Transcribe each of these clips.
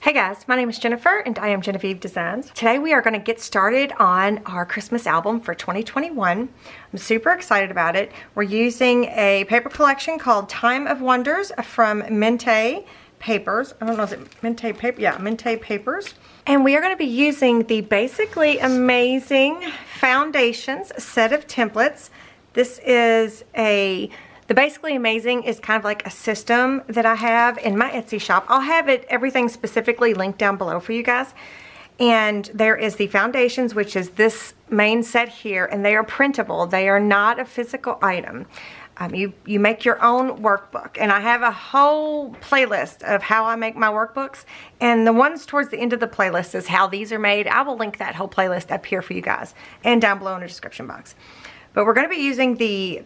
Hey guys, my name is Jennifer and I am Jenofeve Designs. Today we are going to get started on our Christmas album for 2021. I'm super excited about it. We're using a paper collection called Time of Wonders from Mente Papers. I don't know, is it Mente Paper? Yeah, Mente Papers. And we are going to be using the Basically Amazing Foundations set of templates. This is the Basically Amazing is kind of like a system that I have in my Etsy shop. I'll have everything specifically linked down below for you guys. And there is the foundations, which is this main set here, and they are printable. They are not a physical item. You make your own workbook, and I have a whole playlist of how I make my workbooks, and the ones towards the end of the playlist is how these are made. I will link that whole playlist up here for you guys and down below in the description box. But we're going to be using the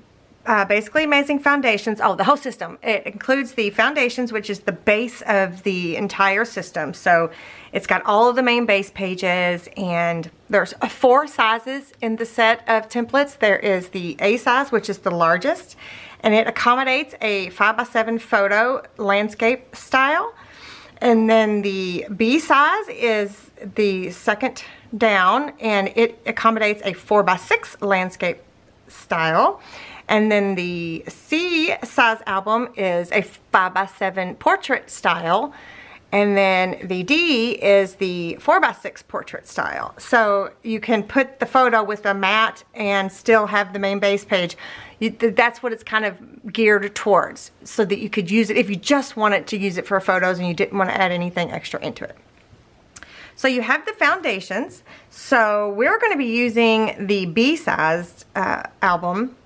Basically Amazing Foundations. Oh, the whole system. It includes the foundations, which is the base of the entire system. So it's got all of the main base pages, and there's 4 sizes in the set of templates. There is the A size, which is the largest, and it accommodates a 5x7 photo landscape style. And then the B size is the second down, and it accommodates a 4x6 landscape style. And then the C size album is a 5x7 portrait style. And then the D is the 4x6 portrait style. So you can put the photo with a matte and still have the main base page. That's what it's kind of geared towards, so that you could use it if you just wanted to use it for photos and you didn't want to add anything extra into it. So you have the foundations. So we're going to be using the B-sized album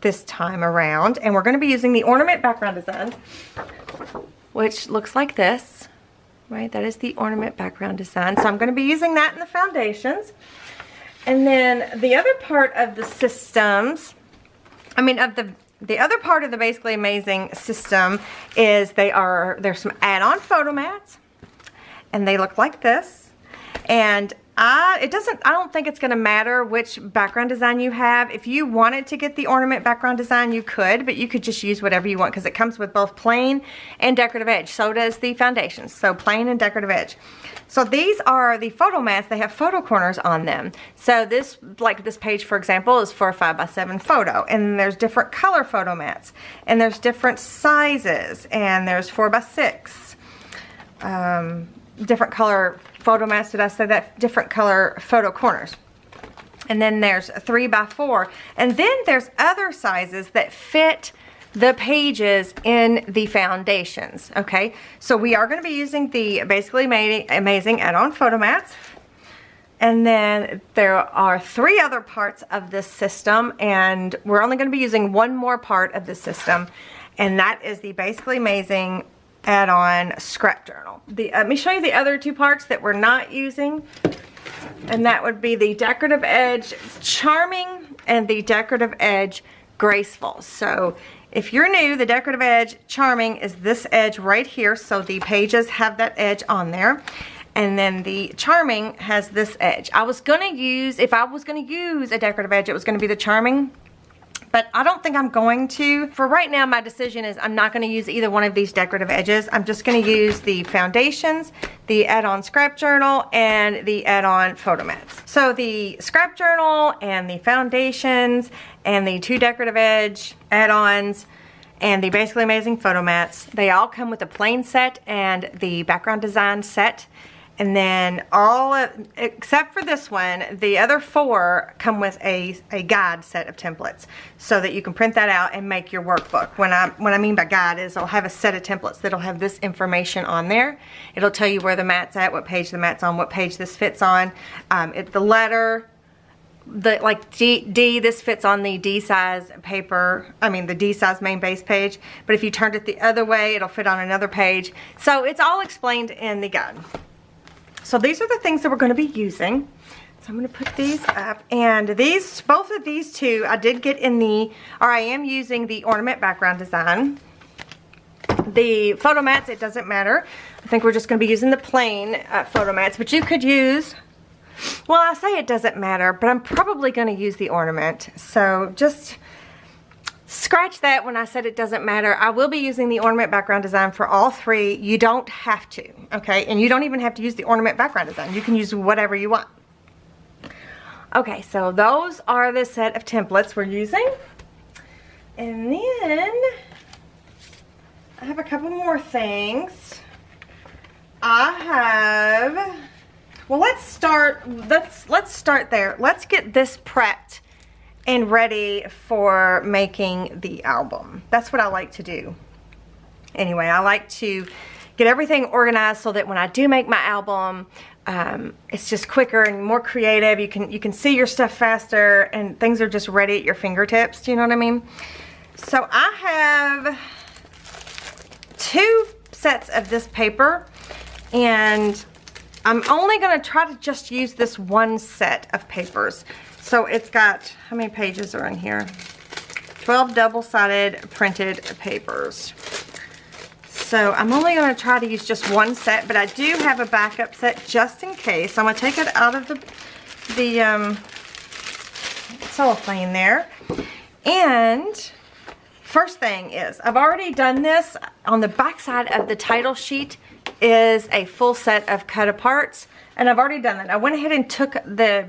this time around, and we're going to be using the ornament background design, which looks like this, right? That is the ornament background design. So I'm going to be using that in the foundations. And then the other part of the systems, the other part of the Basically Amazing system is there's some add-on photo mats, and they look like this. And I don't think it's going to matter which background design you have. If you wanted to get the ornament background design, you could, but you could just use whatever you want, because it comes with both plain and decorative edge. So does the foundations. So plain and decorative edge. So these are the photo mats. They have photo corners on them. So this page, for example, is for a 5x7 photo, and there's different color photo mats, and there's different sizes, and there's 4x6. Different color photo mats, did I say that? Different color photo corners. And then there's 3x4. And then there's other sizes that fit the pages in the foundations, okay? So we are going to be using the Basically Amazing add-on photo mats. And then there are 3 other parts of this system, and we're only going to be using one more part of the system, and that is the Basically Amazing add-on scrap journal. Let me show you the other 2 parts that we're not using, and that would be the decorative edge charming and the decorative edge graceful. So if you're new, the decorative edge charming is this edge right here, so the pages have that edge on there. And then the charming has this edge. If I was going to use a decorative edge, it was going to be the charming, but I don't think I'm going to. For right now, my decision is I'm not going to use either one of these decorative edges. I'm just going to use the foundations, the add-on scrap journal, and the add-on photo mats. So the scrap journal and the foundations and the 2 decorative edge add-ons and the Basically Amazing photo mats, they all come with a plain set and the background design set. And then except for this one, the other 4 come with a guide set of templates, so that you can print that out and make your workbook. What I mean by guide is I'll have a set of templates that'll have this information on there. It'll tell you where the mat's at, what page the mat's on, what page this fits on. The letter, D, this fits on the D size paper, the D size main base page, but if you turned it the other way, it'll fit on another page. So it's all explained in the guide. So these are the things that we're going to be using. So I'm going to put these up, and both of these 2, I am using the ornament background design. The photo mats, it doesn't matter. I think we're just going to be using the plain photo mats, but you could use, well, I say it doesn't matter, but I'm probably going to use the ornament. So just scratch that when I said it doesn't matter. I will be using the ornament background design for all 3. You don't have to, okay? And you don't even have to use the ornament background design. You can use whatever you want. Okay, so those are the set of templates we're using. And then I have a couple more things. Well, let's start there. Let's get this prepped and ready for making the album. That's what I like to do. Anyway, I like to get everything organized so that when I do make my album, it's just quicker and more creative. You can see your stuff faster and things are just ready at your fingertips. Do you know what I mean? So I have 2 sets of this paper, and I'm only going to try to just use this 1 set of papers. So it's got, how many pages are in here? 12 double-sided printed papers. So I'm only going to try to use just 1 set, but I do have a backup set just in case. I'm going to take it out of the cellophane there. And first thing is, I've already done this. On the back side of the title sheet is a full set of cut aparts, and I've already done that. I went ahead and took the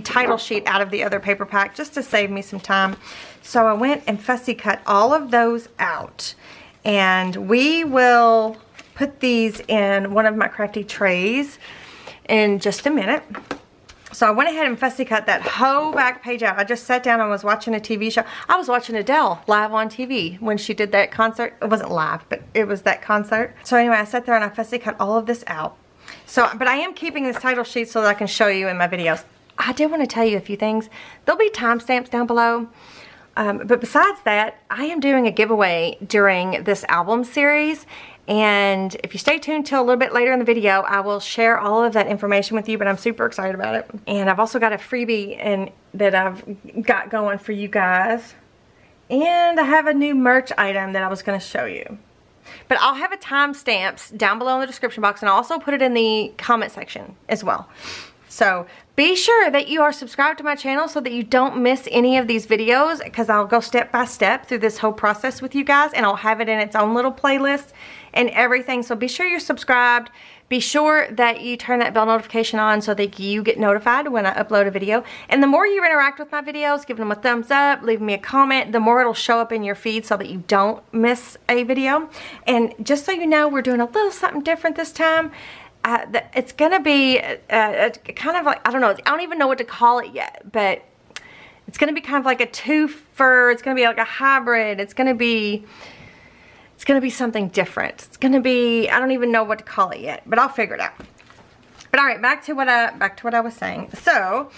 title sheet out of the other paper pack just to save me some time. So I went and fussy cut all of those out. And we will put these in one of my crafty trays in just a minute. So I went ahead and fussy cut that whole back page out. I just sat down and was watching a TV show. I was watching Adele live on TV when she did that concert. It wasn't live, but it was that concert. So anyway, I sat there and I fussy cut all of this out. So, but I am keeping this title sheet so that I can show you in my videos. I did want to tell you a few things. There'll be timestamps down below. But besides that, I am doing a giveaway during this album series, and if you stay tuned till a little bit later in the video, I will share all of that information with you, but I'm super excited about it. And I've also got a freebie that I've got going for you guys, and I have a new merch item that I was going to show you. But I'll have a timestamps down below in the description box, and I'll also put it in the comment section as well. So be sure that you are subscribed to my channel so that you don't miss any of these videos, because I'll go step by step through this whole process with you guys, and I'll have it in its own little playlist and everything. So be sure you're subscribed. Be sure that you turn that bell notification on so that you get notified when I upload a video. And the more you interact with my videos, giving them a thumbs up, leaving me a comment, the more it'll show up in your feed so that you don't miss a video. And just so you know, we're doing a little something different this time. It's going to be kind of like, I don't know, I don't even know what to call it yet, but it's going to be kind of like a twofer. It's going to be like a hybrid. It's going to be something different. It's going to be, I don't even know what to call it yet, but I'll figure it out. But all right, back to what I was saying. So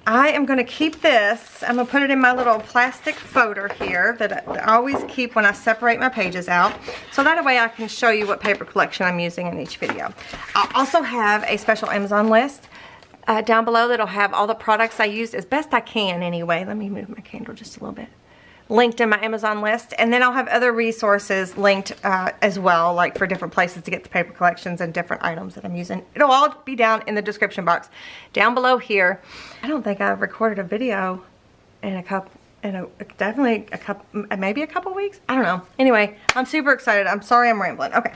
I am going to keep this. I'm going to put it in my little plastic folder here that I always keep when I separate my pages out. So that way I can show you what paper collection I'm using in each video. I'll also have a special Amazon list down below that'll have all the products I use as best I can anyway. Let me move my candle just a little bit. Linked in my Amazon list, and then I'll have other resources linked as well, like for different places to get the paper collections and different items that I'm using. It'll all be down in the description box down below here. I don't think I've recorded a video in maybe a couple weeks. I don't know. Anyway, I'm super excited. I'm sorry I'm rambling. Okay,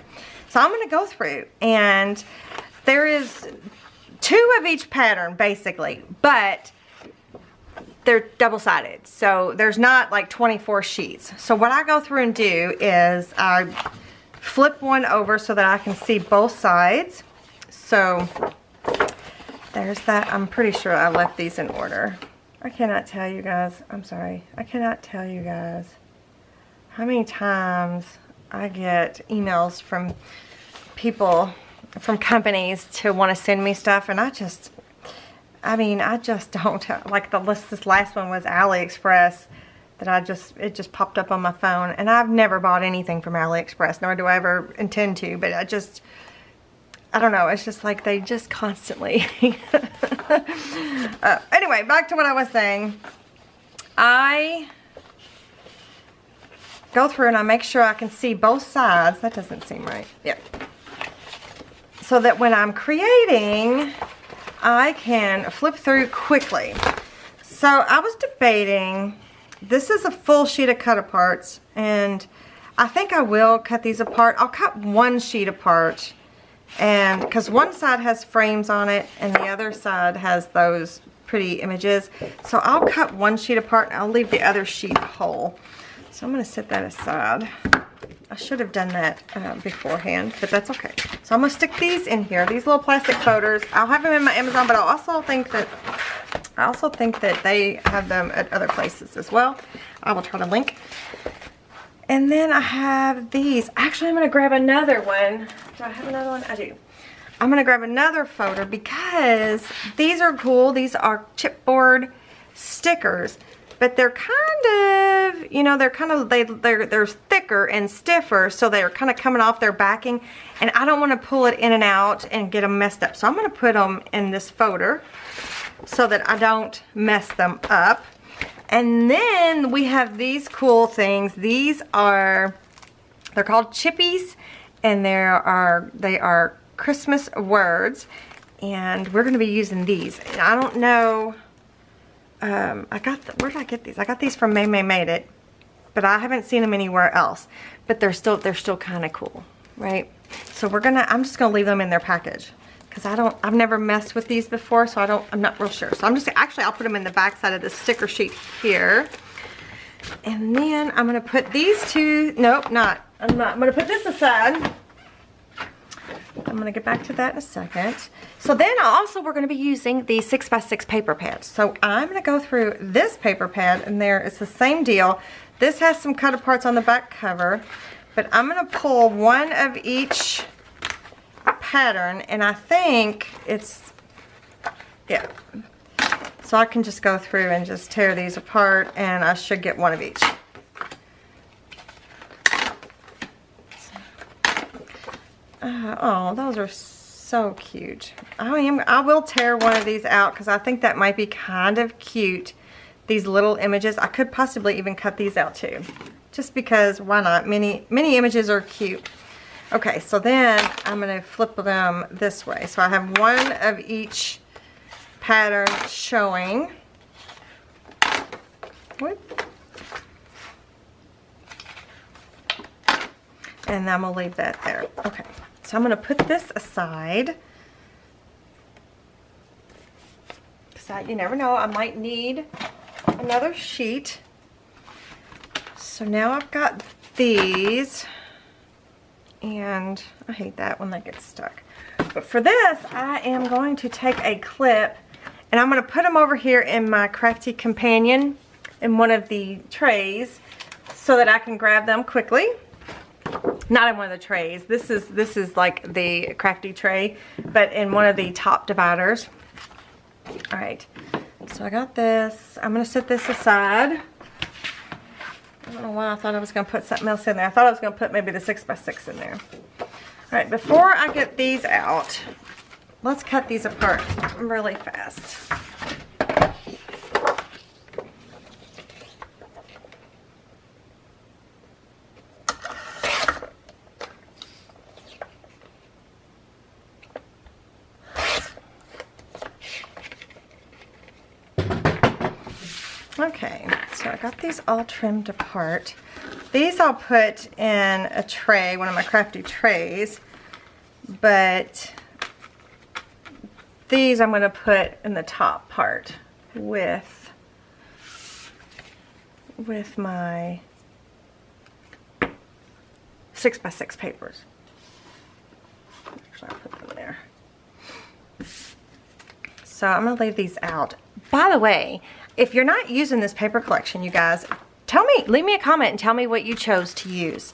so I'm going to go through, and there is 2 of each pattern basically, but they're double-sided, so there's not like 24 sheets. So what I go through and do is I flip one over so that I can see both sides. So there's that. I'm pretty sure I left these in order. I cannot tell you guys, I'm sorry, I cannot tell you guys how many times I get emails from people, from companies to want to send me stuff, and I just don't, like this last one was AliExpress that it just popped up on my phone, and I've never bought anything from AliExpress, nor do I ever intend to, but I don't know, it's just like they just constantly. Anyway, back to what I was saying. I go through and I make sure I can see both sides. That doesn't seem right. Yeah. So that when I'm creating, I can flip through quickly. So I was debating this is a full sheet of cut aparts, and I think I will cut these apart. I'll cut one sheet apart, and because one side has frames on it and the other side has those pretty images. So I'll cut one sheet apart and I'll leave the other sheet whole. So I'm going to set that aside. I should have done that beforehand, but that's okay. So I'm going to stick these in here, these little plastic folders. I'll have them in my Amazon, but I also think that they have them at other places as well. I will try to link. And then I have these. Actually, I'm going to grab another one. Do I have another one? I do. I'm going to grab another folder because these are cool. These are chipboard stickers, but they're kind of, you know, they're thicker and stiffer, so they're kind of coming off their backing, and I don't want to pull it in and out and get them messed up. So I'm going to put them in this folder so that I don't mess them up. And then we have these cool things. These are, they're called chippies, and they are Christmas words, and we're going to be using these. And I don't know, where did I get these? I got these from May Made It, but I haven't seen them anywhere else. But they're still kind of cool, right? So I'm just gonna leave them in their package because I've never messed with these before, so I'm not real sure. So I'll put them in the back side of the sticker sheet here. And then I'm gonna put these two, nope, not. I'm gonna put this aside. I'm going to get back to that in a second. So then we're going to be using the 6x6 paper pads. So I'm going to go through this paper pad, and it's the same deal. This has some cut aparts on the back cover, but I'm going to pull one of each pattern, and I think it's, yeah. So I can just go through and just tear these apart, and I should get one of each. Oh, those are so cute. I will tear one of these out because I think that might be kind of cute. These little images. I could possibly even cut these out too. Just because, why not? Many images are cute. Okay, so then I'm going to flip them this way. So I have one of each pattern showing. Whoop. And I'm going to leave that there. Okay. So I'm going to put this aside, because you never know, I might need another sheet. So now I've got these, and I hate that when that gets stuck. But for this, I am going to take a clip, and I'm going to put them over here in my Crafty Companion in one of the trays so that I can grab them quickly. Not in one of the trays. This is like the Crafty tray, but in one of the top dividers. All right. So I got this. I'm going to set this aside. I don't know why I thought I was going to put something else in there. I thought I was going to put maybe the 6x6 in there. All right. Before I get these out, let's cut these apart really fast. Okay, so I got these all trimmed apart. These I'll put in a tray, one of my Crafty trays, but these I'm going to put in the top part with my 6x6 papers. Actually, I'll put them there. So I'm going to leave these out. By the way, if you're not using this paper collection, you guys, leave me a comment and tell me what you chose to use.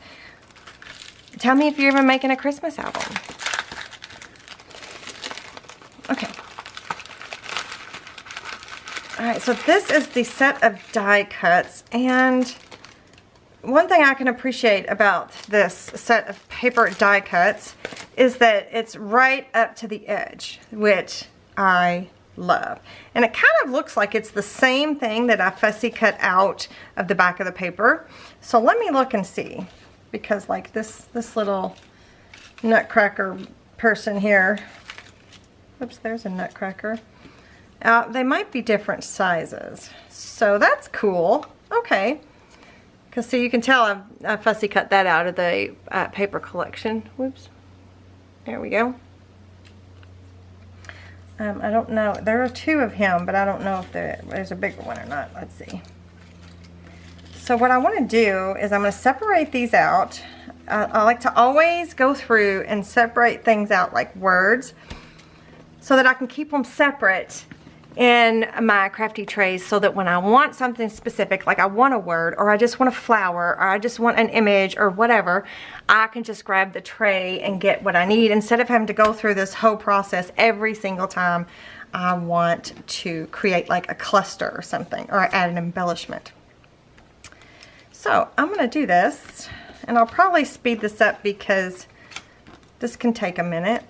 Tell me if you're even making a Christmas album. Okay. Alright, so this is the set of die cuts, and one thing I can appreciate about this set of paper die cuts is that it's right up to the edge, which I love. And it kind of looks like it's the same thing that I fussy cut out of the back of the paper. So let me look and see, because like this little nutcracker person here, oops, there's a nutcracker. They might be different sizes, so that's cool. Okay. Because see, you can tell I fussy cut that out of the paper collection. Whoops. There we go. I don't know. There are two of him, but I don't know if there's a bigger one or not. Let's see. So what I want to do is I'm going to separate these out. I like to always go through and separate things out like words so that I can keep them separate in my crafty trays, so that when I want something specific, like I want a word, or I just want a flower, or I just want an image, or whatever, I can just grab the tray and get what I need instead of having to go through this whole process every single time I want to create like a cluster or something, or add an embellishment. So I'm going to do this, and I'll probably speed this up because this can take a minute.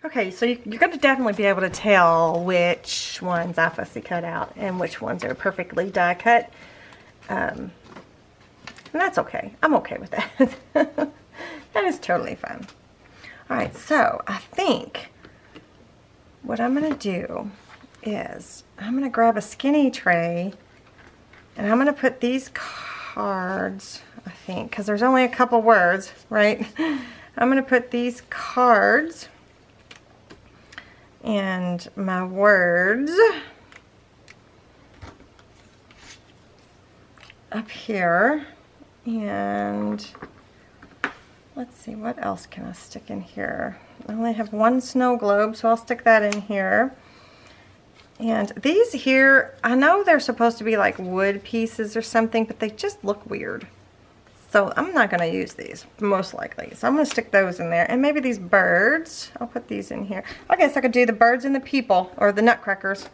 Okay, so you're going to definitely be able to tell which ones I fussy cut out and which ones are perfectly die cut. And that's okay. I'm okay with that. That is totally fine. Alright, so I think what I'm going to do is I'm going to grab a skinny tray and I'm going to put these cards, I think, because there's only a couple words, right? I'm going to put these cards and my words up here, and let's see, what else can I stick in here? I only have one snow globe, so I'll stick that in here. And these here, I know they're supposed to be like wood pieces or something, but they just look weird. So I'm not going to use these, most likely. So I'm going to stick those in there. And maybe these birds, I'll put these in here. I guess I could do the birds and the people, or the nutcrackers,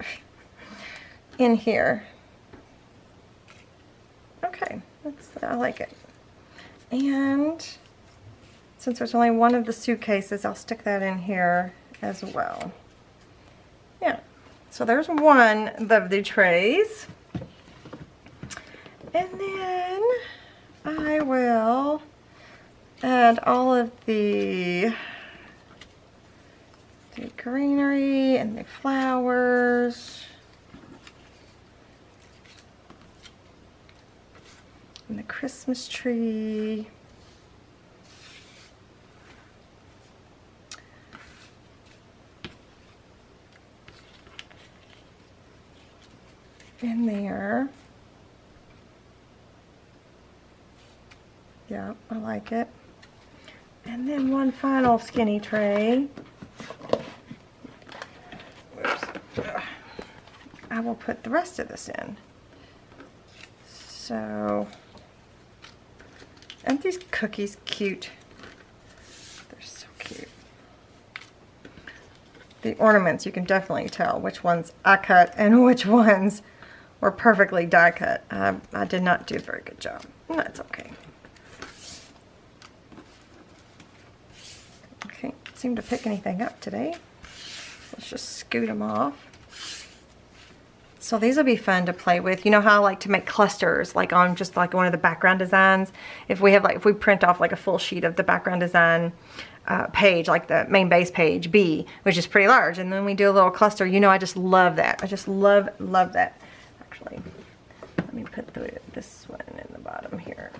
in here. Okay, I like it. And since there's only one of the suitcases, I'll stick that in here as well. Yeah, so there's one of the trays. And then I will add all of the greenery and the flowers and the Christmas tree. In there. Yeah, I like it. And then one final skinny tray. Whoops. I will put the rest of this in. So, aren't these cookies cute? They're so cute. The ornaments, you can definitely tell which ones I cut and which ones were perfectly die cut. I did not do a very good job. That's okay. Can't seem to pick anything up today. Let's just scoot them off. So these will be fun to play with. You know how I like to make clusters, like on just like one of the background designs. If we print off like a full sheet of the background design page, like the main base page B, which is pretty large, and then we do a little cluster. You know, I just love that. I just love that. Actually, let me put this one in the bottom here.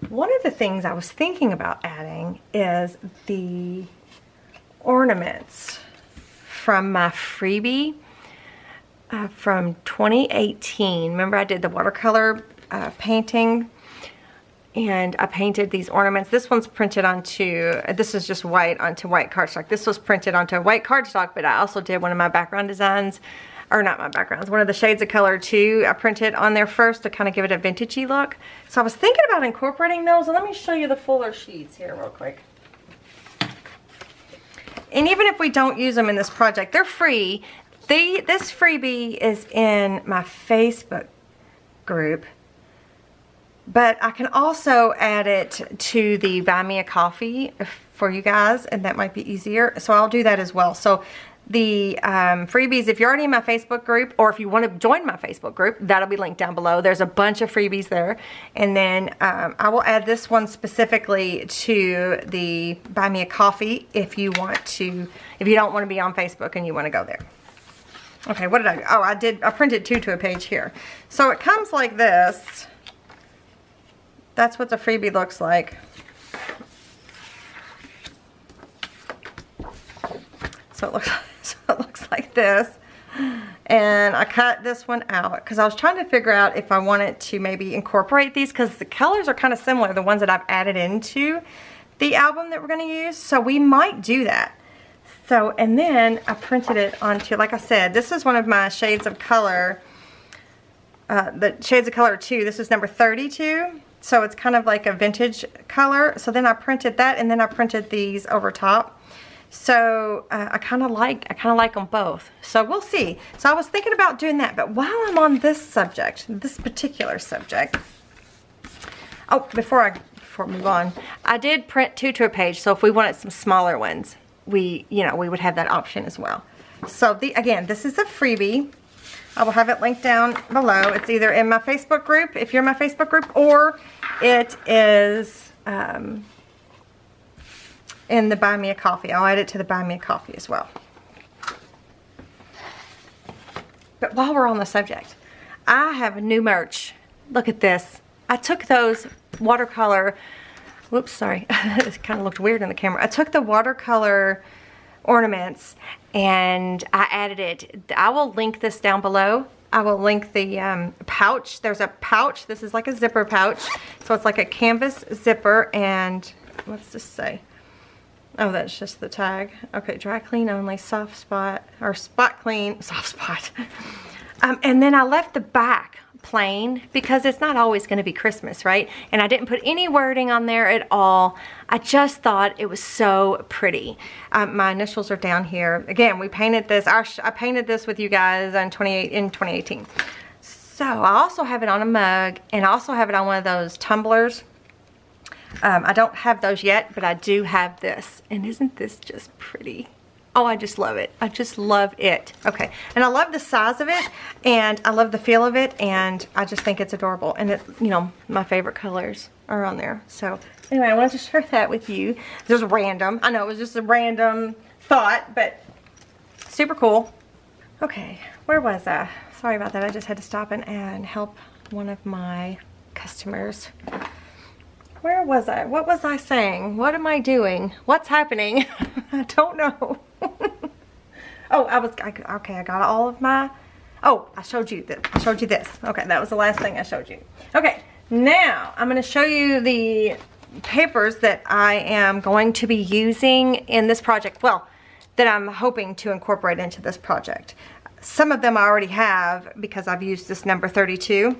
One of the things I was thinking about adding is the ornaments from my freebie from 2018. Remember I did the watercolor painting, and I painted these ornaments. This one's printed onto, this is just white onto white cardstock. This was printed onto white cardstock, but I also did one of my background designs, or not my backgrounds, one of the shades of color too. I printed on there first to kind of give it a vintagey look. So I was thinking about incorporating those, and let me show you the fuller sheets here real quick. And even if we don't use them in this project, they're free. This freebie is in my Facebook group. But I can also add it to the Buy Me a Coffee for you guys, and that might be easier. So I'll do that as well. So the freebies, if you're already in my Facebook group, or if you want to join my Facebook group, that'll be linked down below. There's a bunch of freebies there. And then I will add this one specifically to the Buy Me a Coffee if you want to, if you don't want to be on Facebook and you want to go there. Okay, what did I do? Oh, I printed 2 to a page here. So it comes like this. That's what the freebie looks like. So it looks like this. And I cut this one out because I was trying to figure out if I wanted to maybe incorporate these, because the colors are kind of similar, the ones that I've added into the album that we're going to use. So we might do that. So, and then I printed it onto, like I said, this is one of my shades of color, the shades of color 2. This is number 32. So it's kind of like a vintage color. So then I printed that, and then I printed these over top. So I kind of like them both. So we'll see. So I was thinking about doing that, but while I'm on this subject, this particular subject, oh, before I move on, I did print 2 to a page. So if we wanted some smaller ones, we would have that option as well. So again, this is a freebie. I will have it linked down below. It's either in my Facebook group, if you're in my Facebook group, or it is in the Buy Me a Coffee. I'll add it to the Buy Me a Coffee as well. But while we're on the subject, I have new merch. Look at this. I took those watercolor, whoops, sorry. It kind of looked weird in the camera. I took the watercolor ornaments and I added it. I will link this down below. I will link the pouch. There's a pouch. This is like a zipper pouch. So it's like a canvas zipper, and what's this say? Oh, that's just the tag. Okay, dry clean only, soft spot, or spot clean, soft spot. And then I left the back plain because it's not always going to be Christmas, right? And I didn't put any wording on there at all. I just thought it was so pretty. My initials are down here. Again, we painted this. I painted this with you guys in 2018. So I also have it on a mug, and I also have it on one of those tumblers. I don't have those yet, but I do have this. And isn't this just pretty? Oh, I just love it. I just love it. Okay, and I love the size of it, and I love the feel of it, and I just think it's adorable. And it, my favorite colors are on there. So anyway, I wanted to share that with you. This was random. I know it was just a random thought, but super cool. Okay, where was I? Sorry about that. I just had to stop and help one of my customers. Where was I? What was I saying? What am I doing? What's happening? I don't know. Oh, okay, I got all of my, oh, I showed you this. I showed you this. Okay, that was the last thing I showed you. Okay, now I'm going to show you the papers that I am going to be using in this project. Well, that I'm hoping to incorporate into this project. Some of them I already have because I've used this number 32.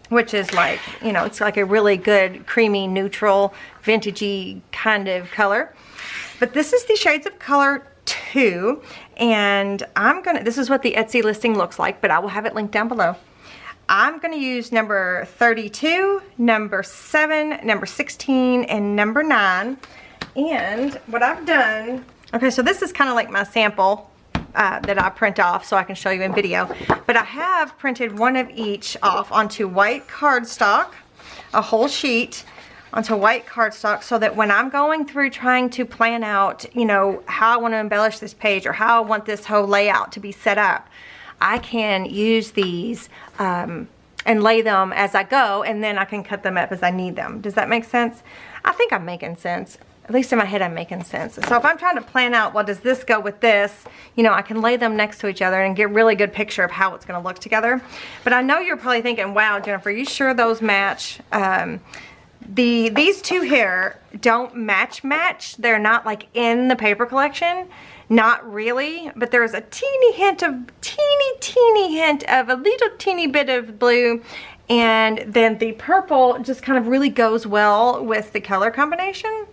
Which is like, it's like a really good creamy, neutral, vintagey kind of color. But this is the shades of color 2, and this is what the Etsy listing looks like, but I will have it linked down below. I'm gonna use number 32, number 7, number 16, and number 9. And what I've done, okay, so this is kind of like my sample that I print off so I can show you in video. But I have printed one of each off onto white cardstock, a whole sheet onto white cardstock, so that when I'm going through trying to plan out, how I want to embellish this page or how I want this whole layout to be set up, I can use these and lay them as I go, and then I can cut them up as I need them. Does that make sense? I think I'm making sense. At least in my head, I'm making sense. So if I'm trying to plan out, well, does this go with this? I can lay them next to each other and get a really good picture of how it's going to look together. But I know you're probably thinking, wow, Jennifer, you sure those match? These two here don't match. They're not like in the paper collection. Not really, but there's a teeny hint of a little teeny bit of blue. And then the purple just kind of really goes well with the color combination.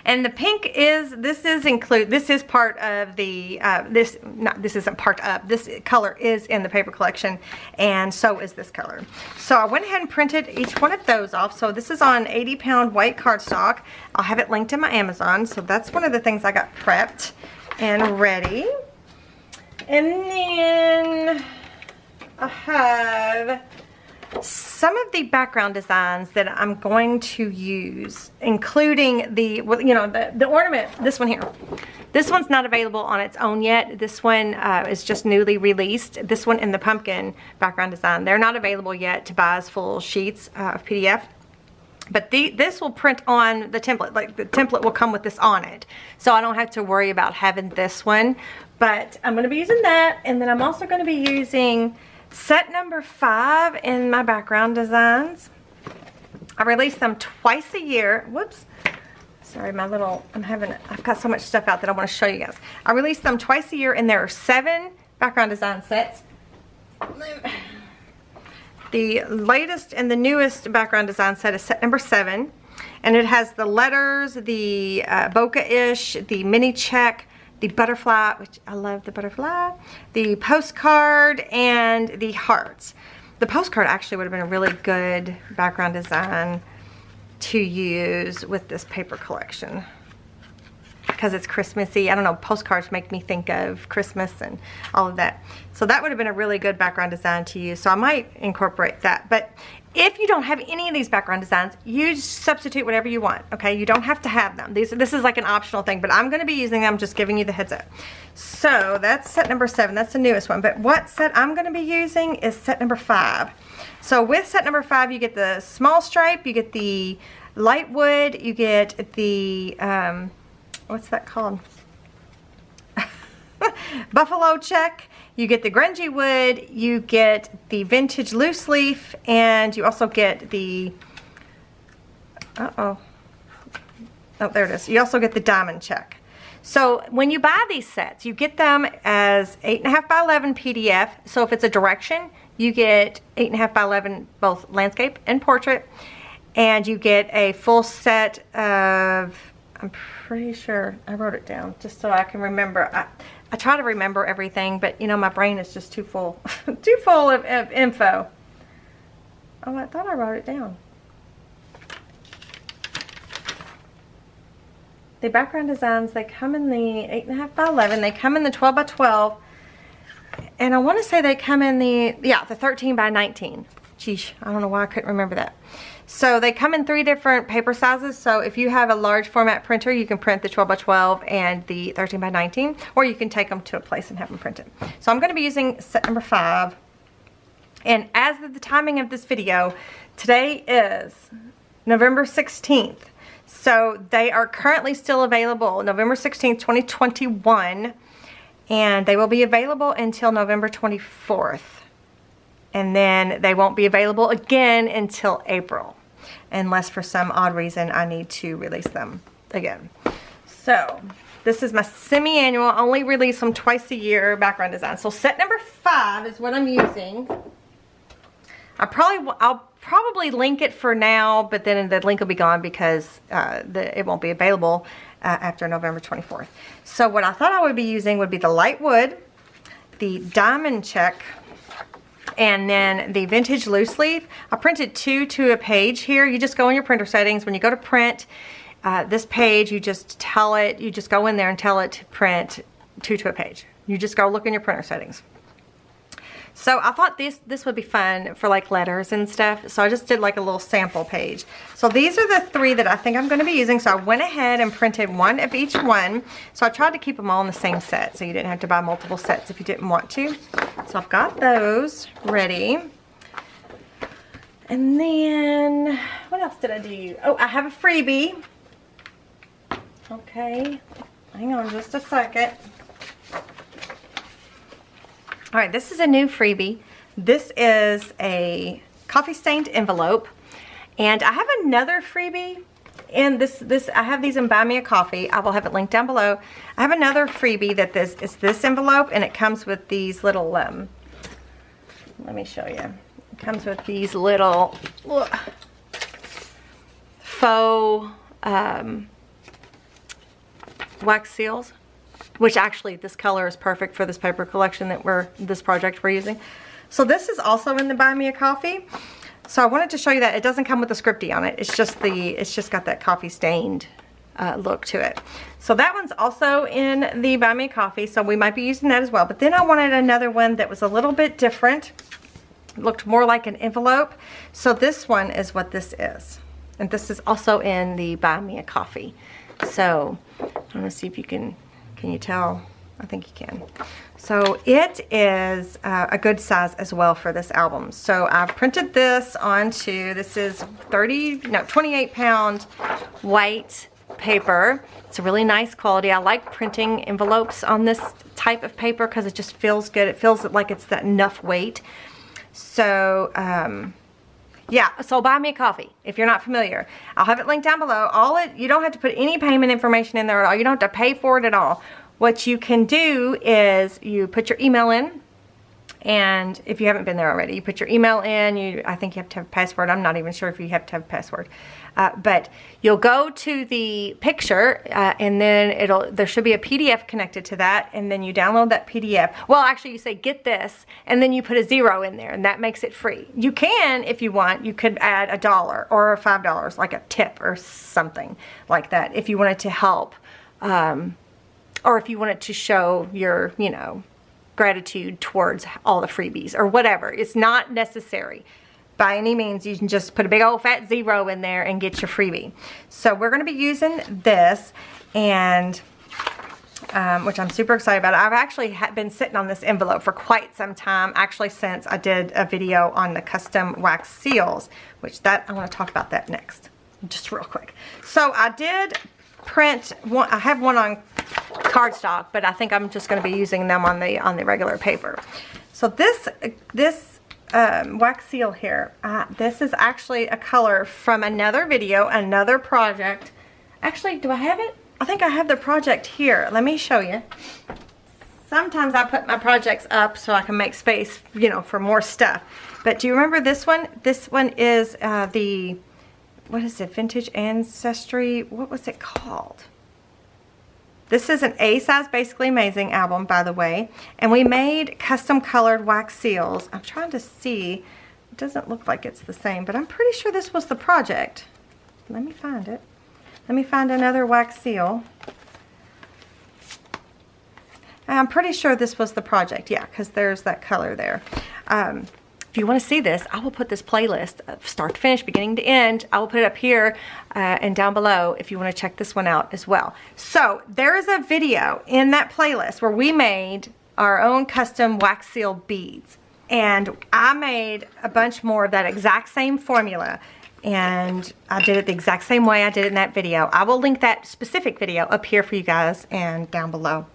And the pink is, this is part of the, this isn't part of, this color is in the paper collection, and so is this color. So I went ahead and printed each one of those off. So this is on 80-pound white cardstock. I'll have it linked in my Amazon. So that's one of the things I got prepped and ready. And then I have some of the background designs that I'm going to use, including the, you know, the ornament, this one here. This one's not available on its own yet. This one is just newly released. This one and the pumpkin background design, they're not available yet to buy as full sheets of PDF. But this will print on the template. Like, the template will come with this on it. So I don't have to worry about having this one. But I'm going to be using that. And then I'm also going to be using set number 5 in my background designs. I release them twice a year. Whoops. Sorry, I've got so much stuff out that I want to show you guys. I release them twice a year, and there are 7 background design sets. The latest and the newest background design set is set number 7. And it has the letters, the bokeh-ish, the mini check, the butterfly, which I love the butterfly, the postcard, and the hearts. The postcard actually would have been a really good background design to use with this paper collection because it's Christmassy. I don't know, postcards make me think of Christmas and all of that. So that would have been a really good background design to use. So I might incorporate that. But if you don't have any of these background designs, you substitute whatever you want, okay? You don't have to have them. This is like an optional thing, but I'm going to be using them, just giving you the heads up. So that's set number 7. That's the newest one. But what set I'm going to be using is set number 5. So with set number 5, you get the small stripe, you get the light wood, you get the, what's that called? Buffalo check. You get the grungy wood, you get the vintage loose leaf, and you also get the, oh, there it is. You also get the diamond check. So when you buy these sets, you get them as 8.5 by 11 PDF. So if it's a direction, you get 8.5 by 11 both landscape and portrait, and you get a full set of, I'm pretty sure I wrote it down just so I can remember. I try to remember everything, but you know, my brain is just too full, too full of info. Oh, I thought I wrote it down. The background designs, they come in the 8.5 by 11. They come in the 12 by 12. And I want to say they come in the 13 by 19. Geesh, I don't know why I couldn't remember that. So they come in 3 different paper sizes. So if you have a large format printer, you can print the 12 by 12 and the 13 by 19, or you can take them to a place and have them printed. So I'm going to be using set number 5. And as of the timing of this video, today is November 16th. So they are currently still available, November 16th, 2021. And they will be available until November 24th. And then they won't be available again until April, unless for some odd reason I need to release them again. So this is my semi-annual, I only release them twice a year background design. So set number 5 is what I'm using. I'll probably link it for now, but then the link will be gone because it won't be available after November 24th. So what I thought I would be using would be the light wood, the diamond check, and then the vintage loose leaf. I printed 2 to a page here. You just go in your printer settings. When you go to print this page, you just go in there and tell it to print 2 to a page. You just go look in your printer settings. So I thought this would be fun for like letters and stuff. So I just did like a little sample page. So these are the 3 that I think I'm going to be using. So I went ahead and printed 1 of each one. So I tried to keep them all in the same set, so you didn't have to buy multiple sets if you didn't want to. So I've got those ready. And then, what else did I do? Oh, I have a freebie. Okay, hang on just a second. All right, this is a new freebie. This is a coffee stained envelope, and I have another freebie. And this I have these in Buy Me a Coffee. I will have it linked down below. I have another freebie that is this envelope, and it comes with these little let me show you. It comes with these little faux wax seals, which actually this color is perfect for this paper collection that this project we're using. So this is also in the Buy Me a Coffee. So I wanted to show you that it doesn't come with the Scripty on it. It's just got that coffee stained look to it. So that one's also in the Buy Me a Coffee, so we might be using that as well. But then I wanted another one that was a little bit different. It looked more like an envelope. So this one is what this is. And this is also in the Buy Me a Coffee. So I'm going to see if you can you tell? I think you can. So it is a good size as well for this album. So I printed this onto, this is 28 pound white paper. It's a really nice quality. I like printing envelopes on this type of paper because it just feels good. It feels like it's that enough weight. So yeah, so Buy Me a Coffee if you're not familiar. I'll have it linked down below. You don't have to put any payment information in there at all. You don't have to pay for it at all. What you can do is you put your email in, and if you haven't been there already, you put your email in. I think you have to have a password. I'm not even sure if you have to have a password. But you'll go to the picture and then there should be a PDF connected to that, and then you download that PDF. Well, actually you say get this, and then you put a 0 in there, and that makes it free. You can, if you want, you could add $1 or $5, like a tip or something like that, if you wanted to help, or if you wanted to show your, gratitude towards all the freebies or whatever. It's not necessary. By any means, you can just put a big old fat 0 in there and get your freebie. So we're going to be using this, and which I'm super excited about. I've actually been sitting on this envelope for quite some time, actually since I did a video on the custom wax seals, which I want to talk about that next, just real quick. So I did print one. I have one on cardstock, but I think I'm just going to be using them on the regular paper. So this wax seal here, this is actually a color from another video, another project. Actually, do I have it? I think I have the project here. Let me show you. Sometimes I put my projects up so I can make space, for more stuff. But do you remember this one? This one is what is it? Vintage Ancestry. What was it called? This is an A-size Basically Amazing album, by the way. And we made custom colored wax seals. I'm trying to see. It doesn't look like it's the same, but I'm pretty sure this was the project. Let me find it. Let me find another wax seal. I'm pretty sure this was the project. Yeah, because there's that color there. If you want to see this, I will put this playlist start to finish, beginning to end. I will put it up here and down below if you want to check this one out as well. So there is a video in that playlist where we made our own custom wax seal beads. And I made a bunch more of that exact same formula. And I did it the exact same way I did it in that video. I will link that specific video up here for you guys and down below.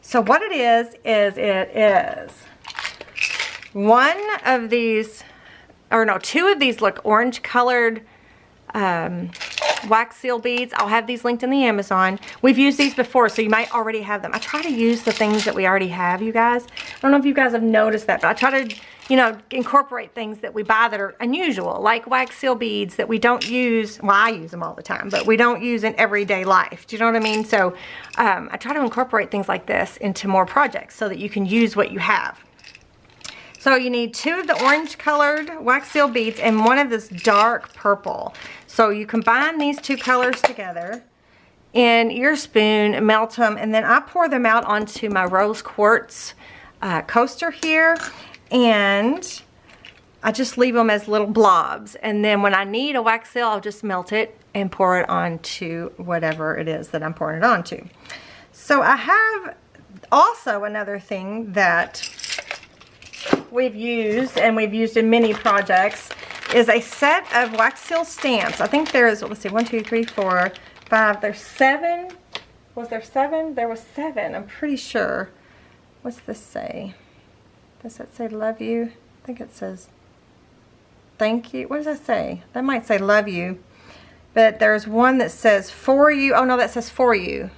So what it is one of these, or no, 2 of these look orange colored wax seal beads. I'll have these linked in the Amazon. We've used these before, so you might already have them. I try to use the things that we already have, you guys. I don't know if you guys have noticed that, but I try to, incorporate things that we buy that are unusual, like wax seal beads that we don't use. Well, I use them all the time, but we don't use in everyday life. Do you know what I mean? So I try to incorporate things like this into more projects so that you can use what you have. So you need 2 of the orange colored wax seal beads and 1 of this dark purple. So you combine these 2 colors together in your spoon, melt them, and then I pour them out onto my rose quartz coaster here, and I just leave them as little blobs. And then when I need a wax seal, I'll just melt it and pour it onto whatever it is that I'm pouring it onto. So I have also another thing that we've used, and we've used in many projects, is a set of wax seal stamps. I think there's, let's see, 1, 2, 3, 4, 5, there's 7. Was there 7? There was 7, I'm pretty sure. What's this say? Does that say love you? I think it says thank you. What does that say? That might say love you. But there's one that says for you. Oh no, that says for you.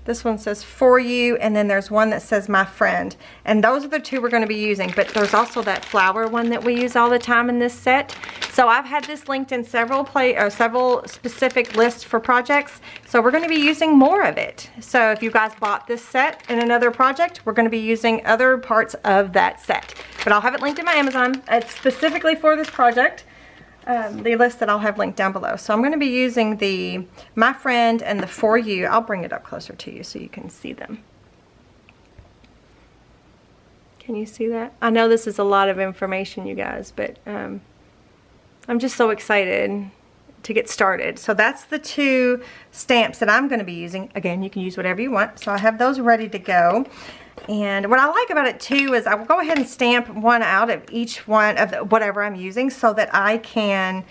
This one says for you, and then there's one that says my friend. And those are the two we're going to be using, but there's also that flower one that we use all the time in this set. So I've had this linked in several specific lists for projects. So we're going to be using more of it. So if you guys bought this set in another project, we're going to be using other parts of that set. But I'll have it linked in my Amazon. It's specifically for this project. The list that I'll have linked down below. So I'm going to be using the My Friend and the For You. I'll bring it up closer to you so you can see them. Can you see that? I know this is a lot of information, you guys, but I'm just so excited to get started. So that's the two stamps that I'm going to be using. Again, you can use whatever you want. So I have those ready to go. And what I like about it too is I will go ahead and stamp one out of each one of whatever I'm using so that I can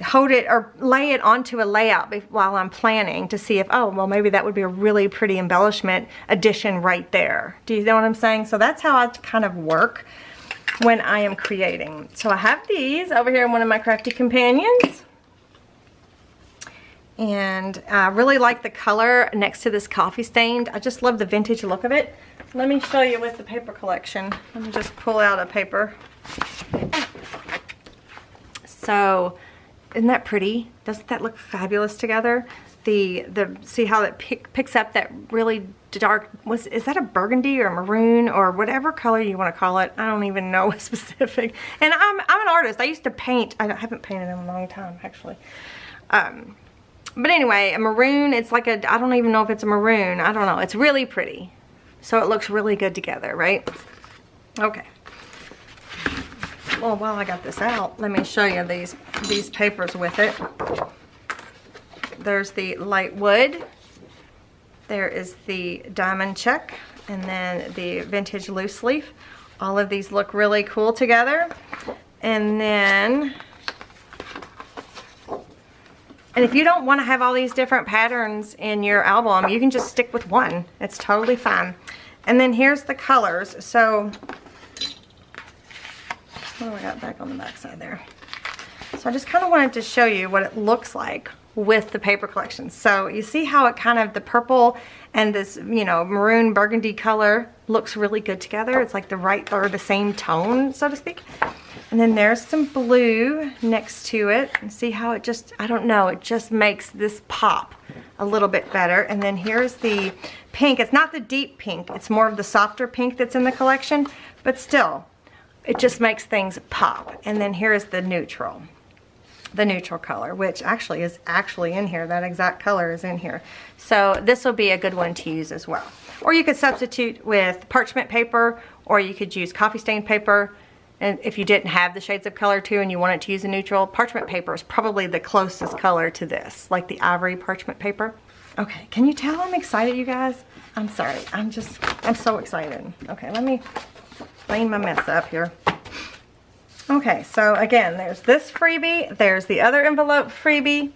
hold it or lay it onto a layout while I'm planning to see if, oh, well, maybe that would be a really pretty embellishment addition right there. Do you know what I'm saying? So that's how I kind of work when I am creating. So I have these over here in one of my crafty companions. And I really like the color next to this coffee stained. I just love the vintage look of it. Let me show you with the paper collection. Let me just pull out a paper. So, isn't that pretty? Doesn't that look fabulous together? See how it picks up that really dark, is that a burgundy or maroon or whatever color you want to call it? I don't even know specific. And I'm an artist. I used to paint. I haven't painted in a long time, actually. But anyway, a maroon, it's like I don't even know if it's a maroon. I don't know. It's really pretty. So it looks really good together, right? Okay. Well, while I got this out, let me show you these papers with it. There's the light wood. There is the diamond check. And then the vintage loose leaf. All of these look really cool together. And then... And if you don't want to have all these different patterns in your album, you can just stick with one. It's totally fine. And then here's the colors. So, what do I got back on the back side there? So I just kind of wanted to show you what it looks like with the paper collection. So you see how it kind of, the purple and this, you know, maroon burgundy color looks really good together. It's like the right, or the same tone, so to speak. And then there's some blue next to it. And see how it just, I don't know, it just makes this pop a little bit better. And then here's the pink. It's not the deep pink. It's more of the softer pink that's in the collection. But still, it just makes things pop. And then here's the neutral color, which actually is in here. That exact color is in here. So this will be a good one to use as well. Or you could substitute with parchment paper, or you could use coffee stain paper. And if you didn't have the shades of color too and you wanted to use a neutral, parchment paper is probably the closest color to this, like the ivory parchment paper. Okay, can you tell I'm excited, you guys? I'm sorry, I'm so excited. Okay, let me clean my mess up here. Okay, so again, there's this freebie, there's the other envelope freebie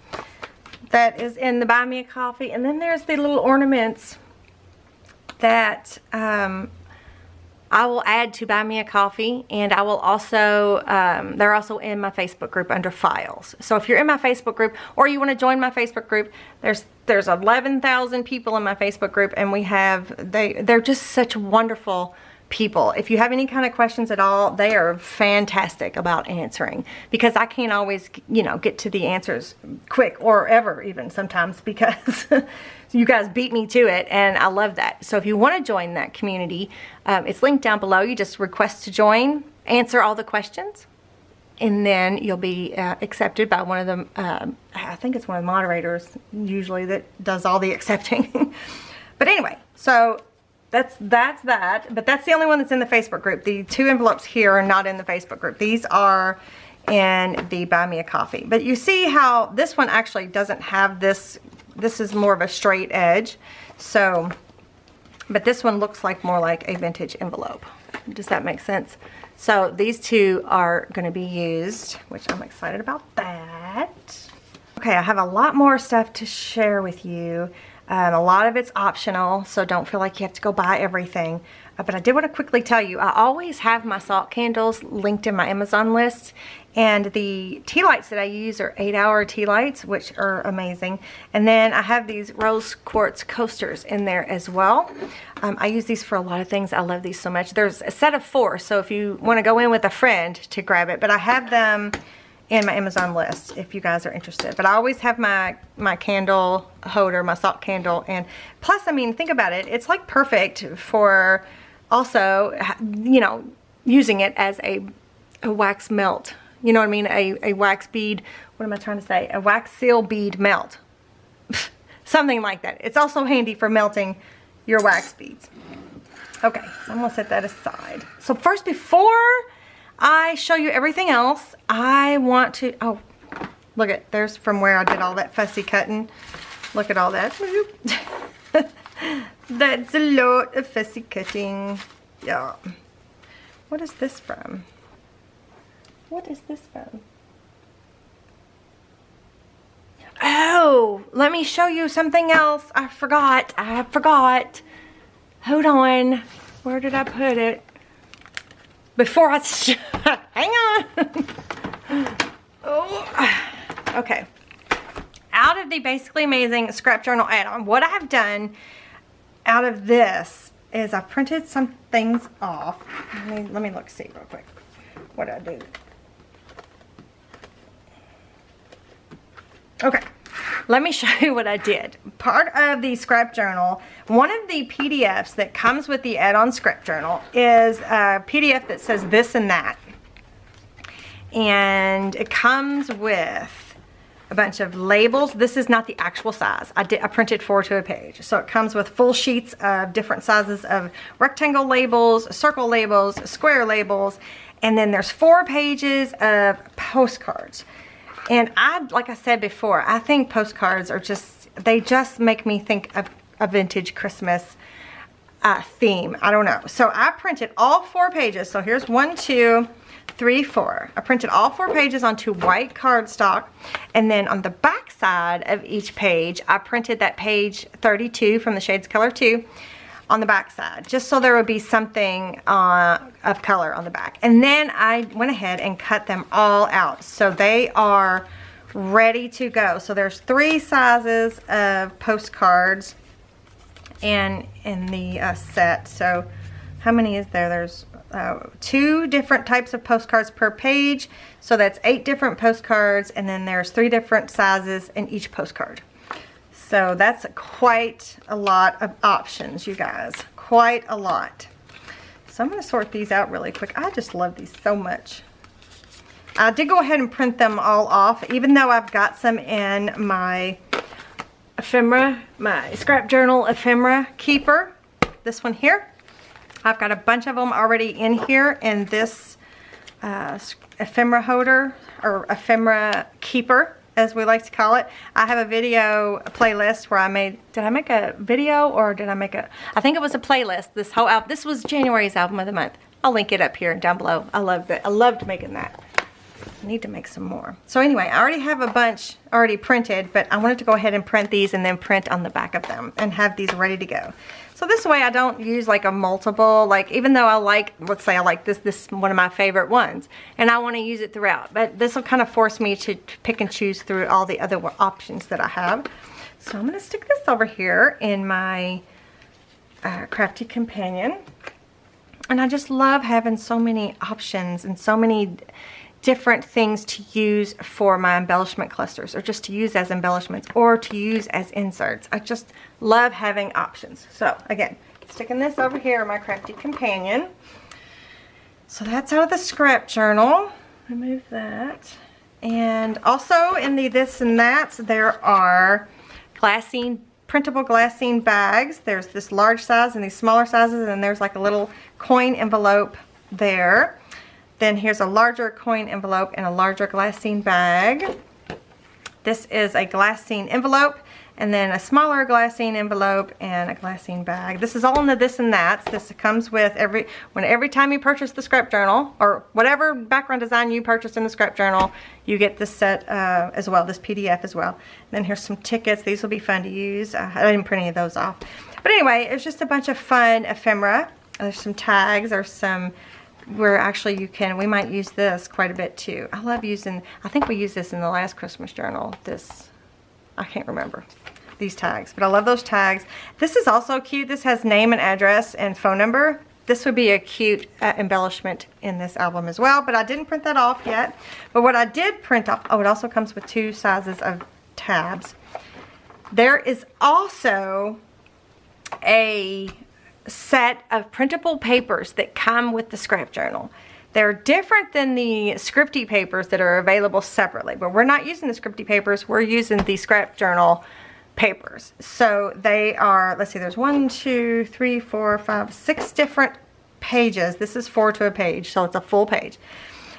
that is in the Buy Me a Coffee, and then there's the little ornaments that I will add to Buy Me a Coffee, and I will also, they're also in my Facebook group under files. So if you're in my Facebook group, or you want to join my Facebook group, there's 11,000 people in my Facebook group, and they're just such wonderful people. If you have any kind of questions at all, they are fantastic about answering, because I can't always, you know, get to the answers quick, or ever even sometimes, because you guys beat me to it, and I love that. So if you want to join that community, it's linked down below. You just request to join, answer all the questions, and then you'll be accepted by one of them. I think it's one of the moderators usually that does all the accepting. But anyway, so that's that. But that's the only one that's in the Facebook group. The two envelopes here are not in the Facebook group. These are in the Buy Me a Coffee. But you see how this one actually doesn't have this. This is more of a straight edge. So, but this one looks like more like a vintage envelope. Does that make sense? So these two are going to be used, which I'm excited about that. Okay, I have a lot more stuff to share with you. A lot of it's optional, so don't feel like you have to go buy everything. But I did want to quickly tell you, I always have my salt candles linked in my Amazon list. And the tea lights that I use are 8-hour tea lights, which are amazing. And then I have these rose quartz coasters in there as well. I use these for a lot of things. I love these so much. There's a set of 4, so if you want to go in with a friend to grab it. But I have them in my Amazon list if you guys are interested. But I always have my candle holder, my salt candle. And plus, I mean, think about it. It's like perfect for also, you know, using it as a wax melt. You know what I mean? A wax bead. What am I trying to say? A wax seal bead melt. Something like that. It's also handy for melting your wax beads. Okay, so I'm going to set that aside. So first, before I show you everything else, I want to... Oh, look at... There's from where I did all that fussy cutting. Look at all that. That's a lot of fussy cutting. Yeah. What is this from? What is this from? Oh, let me show you something else. I forgot. Hold on. Where did I put it? Before I... Hang on. Oh. Okay. Out of the Basically Amazing Scrap Journal add-on, what I have done out of this is I printed some things off. Let me look, see real quick. What did I do? Okay, let me show you what I did. Part of the scrap journal, one of the PDFs that comes with the add-on scrap journal is a PDF that says this and that. And it comes with a bunch of labels. This is not the actual size. I printed 4 to a page. So it comes with full sheets of different sizes of rectangle labels, circle labels, square labels, and then there's 4 pages of postcards. And like I said before, I think postcards are they just make me think of a vintage Christmas theme. I don't know. So I printed all 4 pages. So here's 1, 2, 3, 4. I printed all 4 pages onto white cardstock. And then on the back side of each page, I printed that page 32 from the Shades Color 2 on the back side, just so there would be something of color on the back. And then I went ahead and cut them all out, so they are ready to go. So there's 3 sizes of postcards in the set. So how many is there? There's 2 different types of postcards per page, so that's 8 different postcards, and then there's 3 different sizes in each postcard. So that's quite a lot of options, you guys. Quite a lot. So I'm going to sort these out really quick. I just love these so much. I did go ahead and print them all off, even though I've got some in my ephemera, my scrap journal ephemera keeper. This one here. I've got a bunch of them already in here in this ephemera holder, or ephemera keeper, as we like to call it. I have a video playlist where did I make a video, or did I make I think it was a playlist. This whole album, this was January's album of the month. I'll link it up here down below. I loved it. I loved making that. I need to make some more. So anyway, I already have a bunch already printed, but I wanted to go ahead and print these and then print on the back of them and have these ready to go. So this way I don't use like a multiple, like even though I like, let's say I like this is one of my favorite ones, and I want to use it throughout, but this will kind of force me to pick and choose through all the other options that I have. So I'm going to stick this over here in my Crafty Companion. And I just love having so many options and so many different things to use for my embellishment clusters, or just to use as embellishments, or to use as inserts. I just love having options. So again, sticking this over here in my Crafty Companion. So that's out of the scrap journal. Remove that. And also in the this and that, there are printable glassine bags. There's this large size and these smaller sizes, and there's like a little coin envelope there. Then here's a larger coin envelope and a larger glassine bag. This is a glassine envelope, and then a smaller glassine envelope and a glassine bag. This is all in the this and that's. This comes with every time you purchase the scrap journal, or whatever background design you purchase in the scrap journal, you get this set as well, this PDF as well. And then here's some tickets. These will be fun to use. I didn't print any of those off. But anyway, it's just a bunch of fun ephemera. There's some tags, there's some where actually we might use this quite a bit too. I love using, I think we used this in the last Christmas journal, I can't remember, these tags, but I love those tags. This is also cute. This has name and address and phone number. This would be a cute embellishment in this album as well, but I didn't print that off yet. But what I did print off, it also comes with 2 sizes of tabs. There is also a set of printable papers that come with the scrap journal. They're different than the scripty papers that are available separately, but we're not using the scripty papers, we're using the scrap journal papers. So they are, let's see, there's 1, 2, 3, 4, 5, 6 different pages. This is 4 to a page, so it's a full page.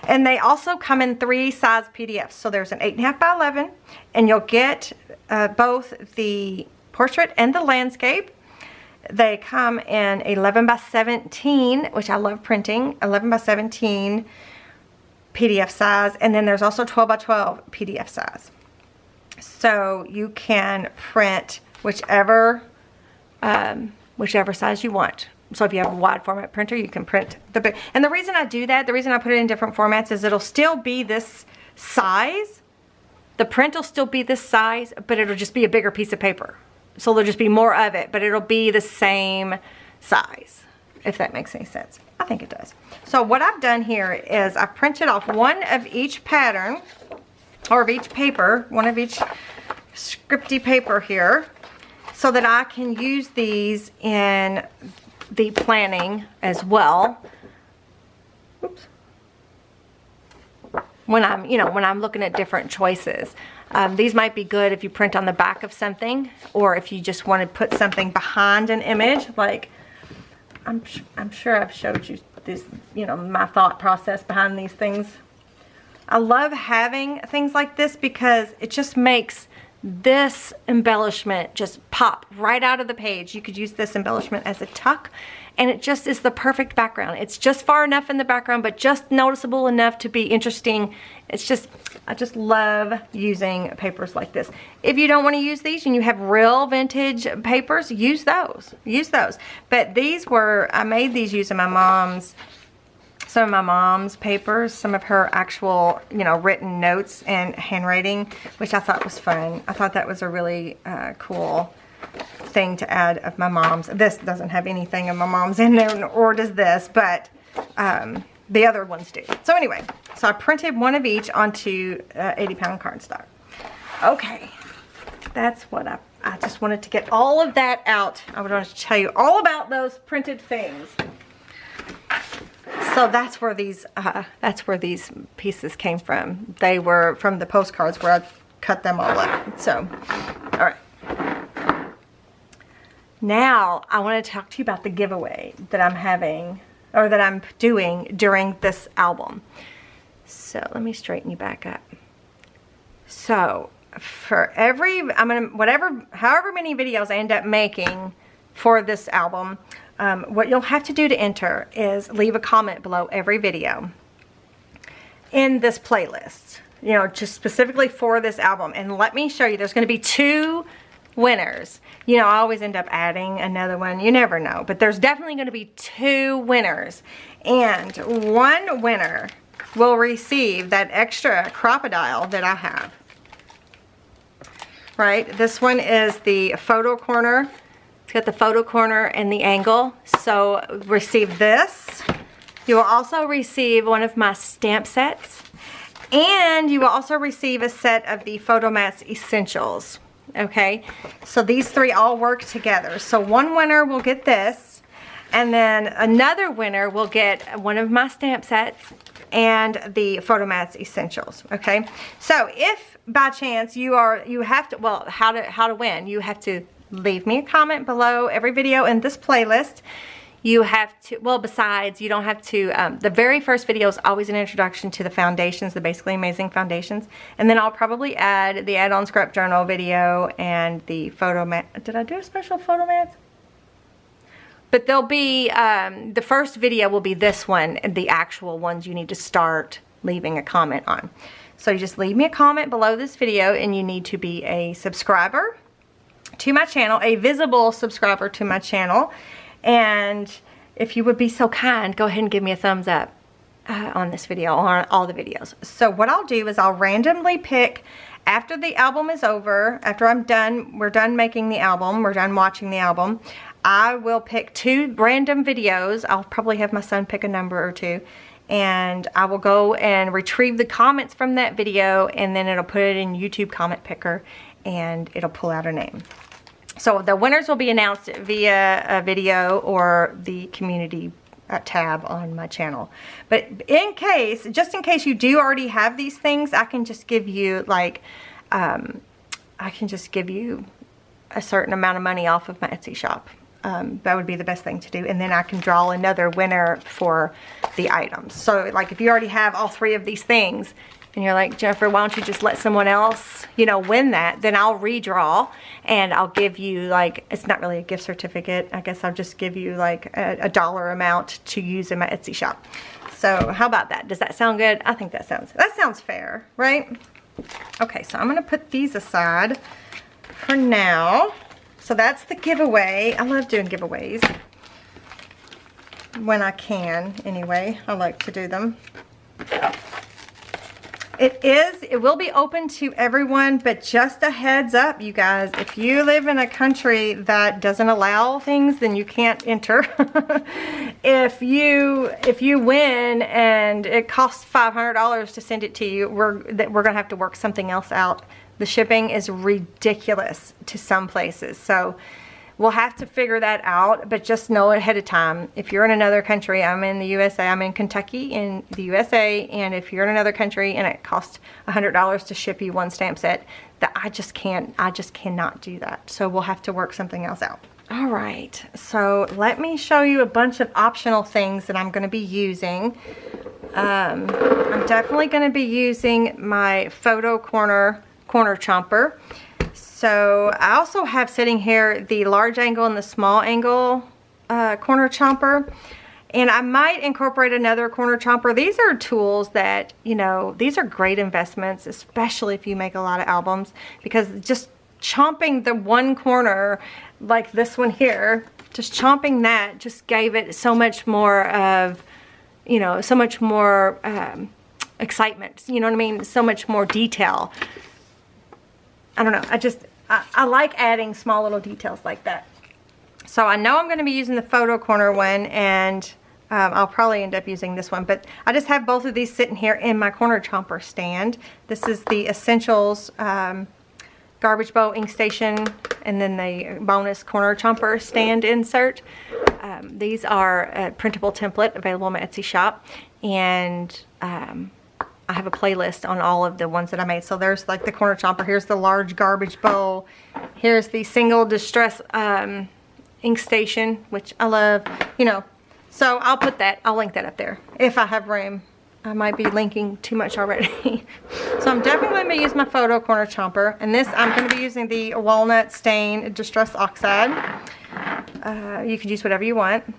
And they also come in 3 size PDFs. So there's an 8.5 by 11, and you'll get both the portrait and the landscape. They come in 11 by 17, which I love printing, 11 by 17 PDF size, and then there's also 12 by 12 PDF size. So you can print whichever size you want. So if you have a wide format printer, you can print the big. And the reason I do that, the reason I put it in different formats is it'll still be this size. The print will still be this size, but it'll just be a bigger piece of paper. So there'll just be more of it, but it'll be the same size, if that makes any sense. I think it does. So what I've done here is I've printed off one of each pattern, or of each paper, one of each scripty paper here, so that I can use these in the planning as well. Oops. When I'm looking at different choices. These might be good if you print on the back of something, or if you just want to put something behind an image. Like, I'm sure I've showed you this, my thought process behind these things. I love having things like this because it just makes this embellishment just pop right out of the page. You could use this embellishment as a tuck, and it just is the perfect background. It's just far enough in the background, but just noticeable enough to be interesting. It's just, I just love using papers like this. If you don't want to use these and you have real vintage papers, use those. Use those. But these were, I made these using my mom's, some of my mom's papers, some of her actual, written notes and handwriting, which I thought was fun. I thought that was a really cool thing to add of my mom's. This doesn't have anything of my mom's in there, or does this, but the other ones do. So anyway, so I printed one of each onto 80-pound cardstock. Okay, that's what I just wanted to get all of that out. I wanted to tell you all about those printed things. So that's where these pieces came from. They were from the postcards where I cut them all up. So, all right. Now I want to talk to you about the giveaway that I'm having, or that I'm doing during this album. So let me straighten you back up. So for however many videos I end up making for this album, what you'll have to do to enter is leave a comment below every video in this playlist, just specifically for this album. And let me show you, there's going to be 2 winners. I always end up adding another one. You never know. But there's definitely going to be 2 winners. And one winner will receive that extra crocodile that I have. Right? This one is the photo corner. It's got the photo corner and the angle. So receive this. You will also receive one of my stamp sets. And you will also receive a set of the Photomats Essentials. Okay, so these 3 all work together. So one winner will get this, and then another winner will get one of my stamp sets and the Photomats Essentials. Okay, so if by chance you have to, well, how to win? You have to leave me a comment below every video in this playlist. you have to, well, besides, you don't have to, the very first video is always an introduction to the foundations, the Basically Amazing foundations. And then I'll probably add the add-on scrap journal video and the photo mat. Did I do a special photo mat? But there'll be, the first video will be this one, and the actual ones you need to start leaving a comment on. So you just leave me a comment below this video, and you need to be a subscriber to my channel, a visible subscriber to my channel. And if you would be so kind, go ahead and give me a thumbs up on this video, on all the videos. So what I'll do is I'll randomly pick, after the album is over, after we're done making the album, we're done watching the album, I will pick 2 random videos. I'll probably have my son pick a number or 2. And I will go and retrieve the comments from that video, and then it'll put it in YouTube comment picker, and it'll pull out a name. So the winners will be announced via a video or the community tab on my channel. But just in case you do already have these things, I can just give you like, I can just give you a certain amount of money off of my Etsy shop. That would be the best thing to do. And then I can draw another winner for the items. So like if you already have all 3 of these things and you're like, Jennifer, why don't you just let someone else, you know, win that? Then I'll redraw and I'll give you like, it's not really a gift certificate. I guess I'll just give you like a dollar amount to use in my Etsy shop. So how about that? Does that sound good? I think that sounds fair, right? Okay, so I'm gonna put these aside for now. So that's the giveaway. I love doing giveaways. When I can, anyway. I like to do them. It will be open to everyone, but just a heads up, you guys. If you live in a country that doesn't allow things, then you can't enter. If you win and it costs $500 to send it to you, we're gonna have to work something else out. The shipping is ridiculous to some places, so we'll have to figure that out, but just know ahead of time. If you're in another country, I'm in the USA, I'm in Kentucky in the USA, and if you're in another country and it costs $100 to ship you 1 stamp set, that I just cannot do that. So we'll have to work something else out. All right, so let me show you a bunch of optional things that I'm gonna be using. I'm definitely gonna be using my photo corner chomper. So I also have sitting here the large angle and the small angle corner chomper, and I might incorporate another corner chomper. These are tools that, you know, these are great investments, especially if you make a lot of albums, because just chomping the one corner like this one here, just chomping that just gave it so much more of, you know, so much more excitement, you know what I mean, so much more detail. I don't know, I like adding small little details like that. So I know I'm going to be using the photo corner one, and I'll probably end up using this one, but I just have both of these sitting here in my corner chomper stand. This is the Essentials garbage bowl ink station, and then the bonus corner chomper stand insert. These are a printable template available in my Etsy shop, and I have a playlist on all of the ones that I made. So there's like the corner chomper, here's the large garbage bowl, here's the single distress ink station, which I love, you know. So I'll link that up there if I have room. I might be linking too much already. So I'm definitely going to use my photo corner chomper, and this I'm going to be using the walnut stain distress oxide. You can use whatever you want.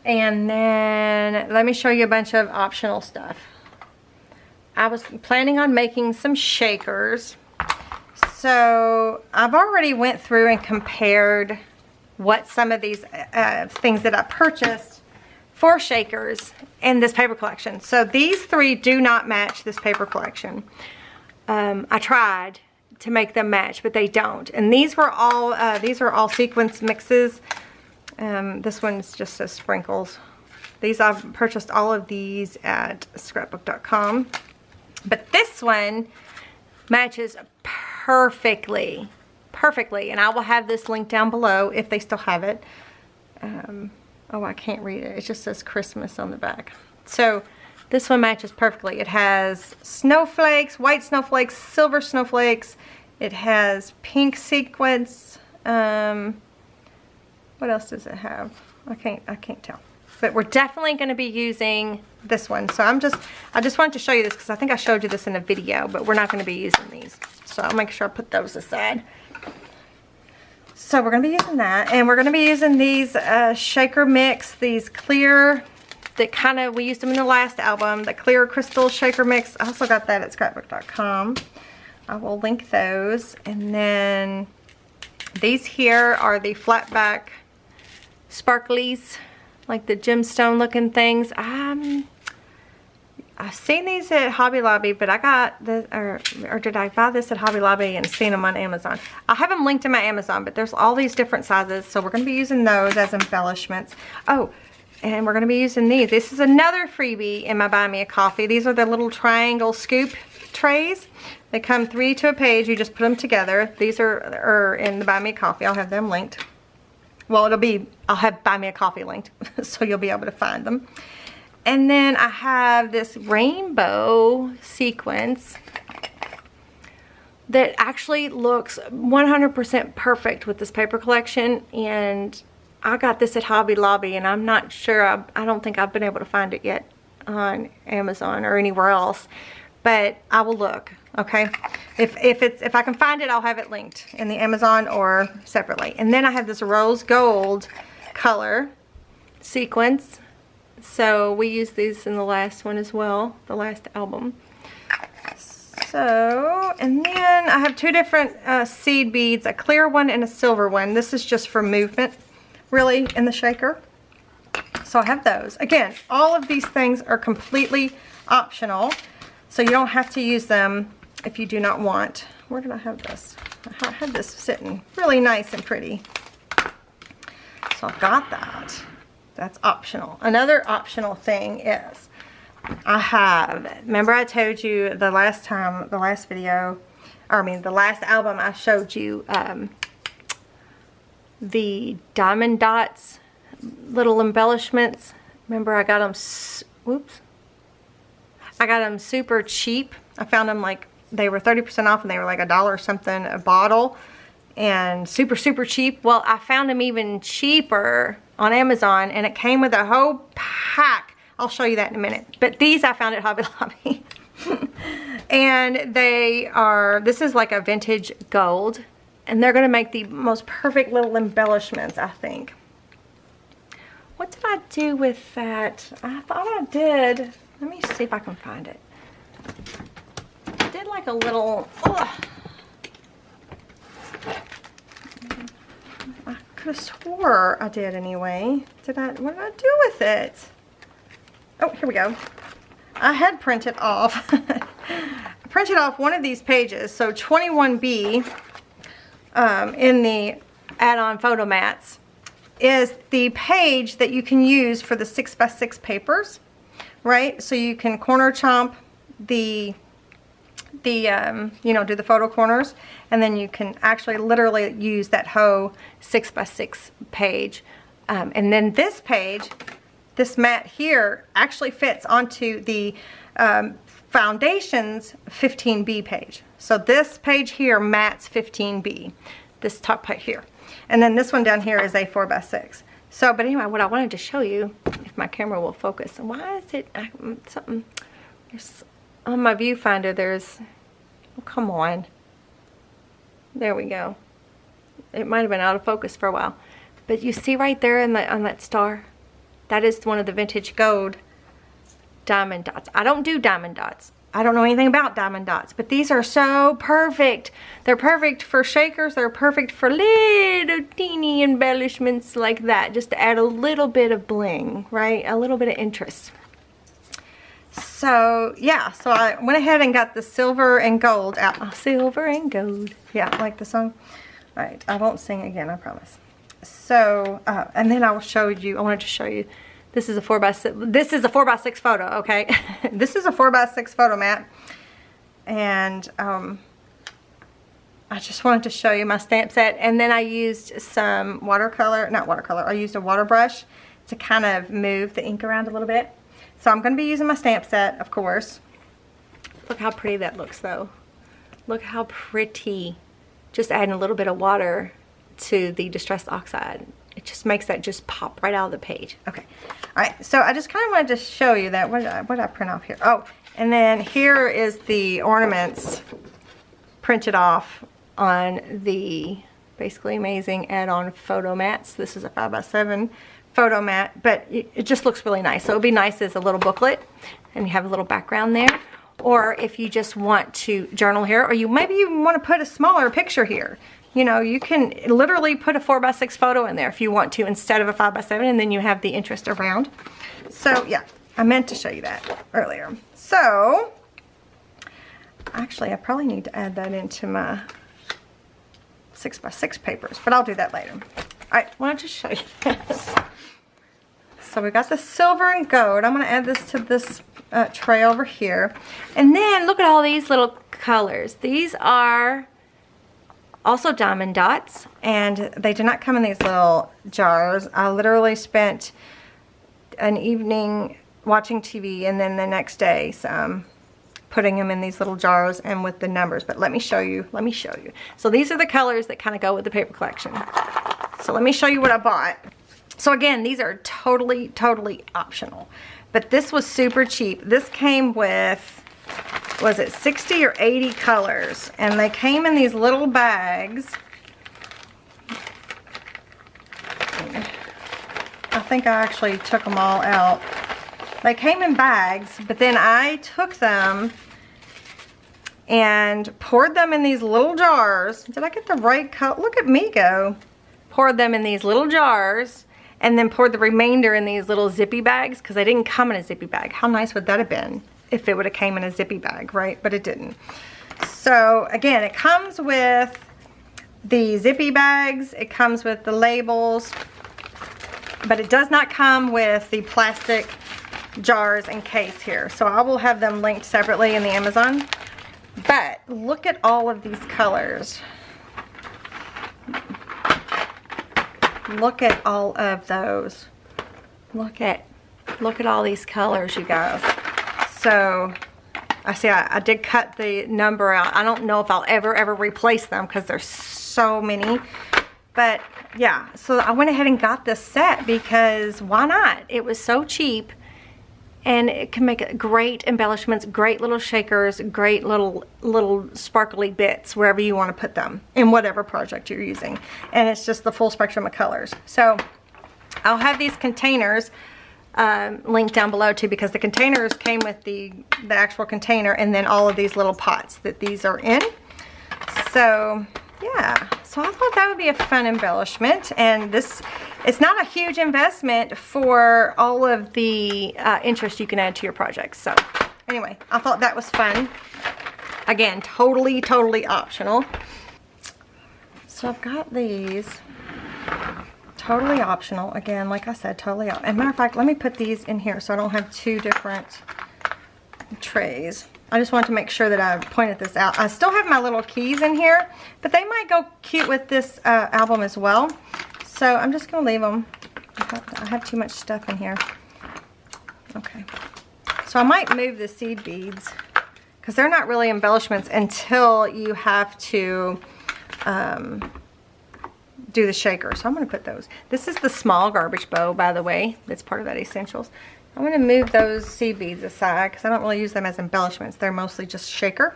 And then let me show you a bunch of optional stuff. I was planning on making some shakers. So I've already went through and compared what some of these things that I purchased for shakers in this paper collection. So these 3 do not match this paper collection. I tried to make them match, but they don't. And these are all sequence mixes. This one's just says sprinkles. I've purchased all of these at scrapbook.com. But this one matches perfectly, and I will have this link down below if they still have it. Oh, I can't read it. It just says Christmas on the back. So this one matches perfectly. It has snowflakes, white snowflakes, silver snowflakes. It has pink sequins. What else does it have? I can't tell. But we're definitely going to be using this one. So I just wanted to show you this because I think I showed you this in a video, but we're not going to be using these. So I'll make sure I put those aside. So we're going to be using that, and we're going to be using these shaker mix, these clear, that we used them in the last album, the clear crystal shaker mix. I also got that at scrapbook.com. I will link those. And then these here are the flat back sparklies, like the gemstone looking things. I've seen these at Hobby Lobby, but I got the, or did I buy this at Hobby Lobby and seen them on Amazon? I have them linked in my Amazon, but there's all these different sizes, so we're going to be using those as embellishments. Oh, and we're going to be using these. This is another freebie in my Buy Me a Coffee. These are the little triangle scoop trays. They come 3 to a page. You just put them together. These are in the Buy Me a Coffee. I'll have them linked. Well, I'll have Buy Me a Coffee linked, so you'll be able to find them. And then I have this rainbow sequence that actually looks 100% perfect with this paper collection. And I got this at Hobby Lobby, and I'm not sure, I don't think I've been able to find it yet on Amazon or anywhere else. But I will look, okay? If I can find it, I'll have it linked in the Amazon or separately. And then I have this rose gold color sequence. So we used these in the last one as well, the last album. So, and then I have 2 different seed beads, a clear one and a silver one. This is just for movement, really, in the shaker. So I have those. Again, all of these things are completely optional, so you don't have to use them if you do not want. Where did I have this? I had this sitting really nice and pretty. So I've got that. That's optional. Another optional thing is I have, remember I told you the last video, or I mean the last album I showed you the diamond dots, little embellishments. Remember I got them, whoops. I got them super cheap. I found them like, they were 30% off and they were like $1 or something a bottle. And super, super cheap. Well, I found them even cheaper on Amazon, and it came with a whole pack. I'll show you that in a minute. But these I found at Hobby Lobby. And this is like a vintage gold, and they're going to make the most perfect little embellishments, I think. What did I do with that? I thought I did. Let me see if I can find it. I did like a little... I could have swore I did anyway. What did I do with it? Oh, here we go. I had printed off. Printed off one of these pages. So 21B in the add-on photo mats is the page that you can use for the 6x6 papers, right? So you can corner chomp you know, do the photo corners, and then you can actually literally use that whole 6x6 page. And then this page, this mat here, actually fits onto the Foundations 15B page. So this page here mats 15B, this top part here. And then this one down here is a 4x6. So, but anyway, what I wanted to show you, if my camera will focus, why is it something, there's, on my viewfinder there's, oh come on, there we go. It might have been out of focus for a while, but you see right there on that star, that is one of the vintage gold diamond dots. I don't do diamond dots. I don't know anything about diamond dots, but these are so perfect. They're perfect for shakers. They're perfect for little teeny embellishments like that, just to add a little bit of bling, right? A little bit of interest. So yeah, so I went ahead and got the silver and gold out. Silver and gold. Yeah, like the song. All right, I won't sing again, I promise. So, and then I will show you, I wanted to show you, this is a 4x6, this is a 4x6 photo, okay? This is a 4x6 photo mat. And I just wanted to show you my stamp set. And then I used some I used a water brush to kind of move the ink around a little bit. So I'm going to be using my stamp set, of course. Look how pretty that looks, though. Look how pretty. Just adding a little bit of water to the Distress Oxide. it just makes that just pop right out of the page. Okay. All right. So I just kind of wanted to show you that. What did I print off here? Oh, and then here is the ornaments printed off on the Basically Amazing add-on photo mats. This is a 5x7 photo mat, but it just looks really nice. So it would be nice as a little booklet, and you have a little background there. Or if you just want to journal here, or maybe you want to put a smaller picture here. You know, you can literally put a 4x6 photo in there if you want to instead of a 5x7, and then you have the interest around. So yeah, I meant to show you that earlier. So actually I probably need to add that into my 6x6 papers, but I'll do that later. All right, I wanted to show you this. So we got the silver and gold. I'm going to add this to this tray over here. And then look at all these little colors. These are also diamond dots, and they do not come in these little jars. I literally spent an evening watching TV, and then the next day putting them in these little jars and with the numbers. But let me show you. So these are the colors that kind of go with the paper collection. So let me show you what I bought. So again, these are totally optional, but this was super cheap. This came with, was it 60 or 80 colors, and they came in these little bags. I think I actually took them all out. They came in bags, but then I took them and poured them in these little jars. Did I get the right color? Look at me go. Poured them in these little jars, and then poured the remainder in these little zippy bags, because they didn't come in a zippy bag. How nice would that have been if it would have came in a zippy bag, right? But it didn't. So again, it comes with the zippy bags, it comes with the labels, but it does not come with the plastic jars and case here. So I will have them linked separately in the Amazon. But look at all of these colors. Look at all of those. Look at all these colors, you guys. So I see I did cut the number out. I don't know if I'll ever replace them because there's so many. But yeah, so I went ahead and got this set because why not? It was so cheap, and it can make great embellishments, great little shakers, great little sparkly bits wherever you want to put them in whatever project you're using. And it's just the full spectrum of colors. So I'll have these containers linked down below too, because the containers came with the actual container, and then all of these little pots that these are in. So yeah, so I thought that would be a fun embellishment, and it's not a huge investment for all of the interest you can add to your projects. So anyway, I thought that was fun. Again, totally optional. So I've got these totally optional. Again, like I said, totally optional. As a matter of fact, let me put these in here so I don't have two different trays. I just wanted to make sure that I pointed this out. I still have my little keys in here, but they might go cute with this album as well. So I'm just going to leave them. I have too much stuff in here. Okay. So I might move the seed beads, because they're not really embellishments until you have to do the shaker. So I'm going to put those. This is the small garbage bow, by the way. That's part of that essentials. I'm going to move those seed beads aside because I don't really use them as embellishments. They're mostly just shaker.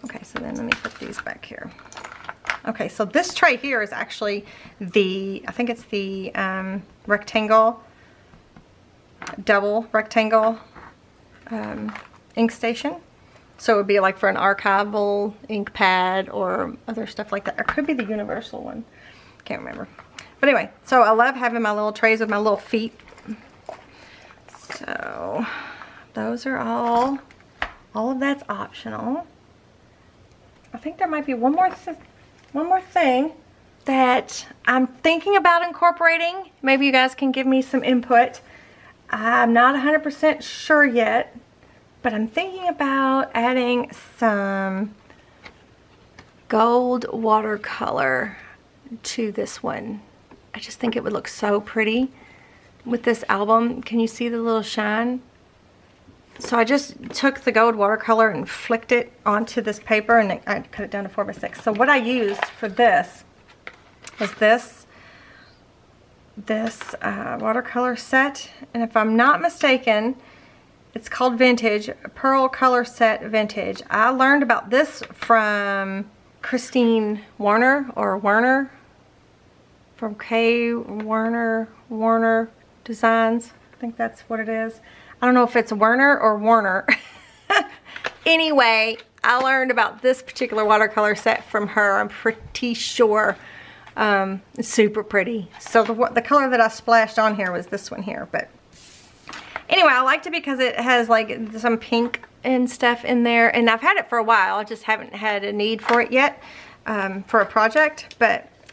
Okay, so then let me put these back here. Okay, so this tray here is actually the, I think it's the rectangle, double rectangle ink station. So it would be like for an archival ink pad or other stuff like that. Or it could be the universal one. Can't remember. But anyway, so I love having my little trays with my little feet. So those are all of that's optional. I think there might be one more thing that I'm thinking about incorporating. Maybe you guys can give me some input. I'm not 100% sure yet, but I'm thinking about adding some gold watercolor to this one. I just think it would look so pretty with this album. Can you see the little shine? So I just took the gold watercolor and flicked it onto this paper, and I cut it down to 4x6. So what I used for this is this this watercolor set, and if I'm not mistaken, it's called Vintage, Pearl Color Set Vintage. I learned about this from Christine Warner, or Werner, from K. Warner Designs. I think that's what it is. I don't know if it's Werner or Warner. Anyway, I learned about this particular watercolor set from her. I'm pretty sure. It's super pretty. So the color that I splashed on here was this one here. But anyway, I liked it because it has like some pink and stuff in there. And I've had it for a while. I just haven't had a need for it yet for a project.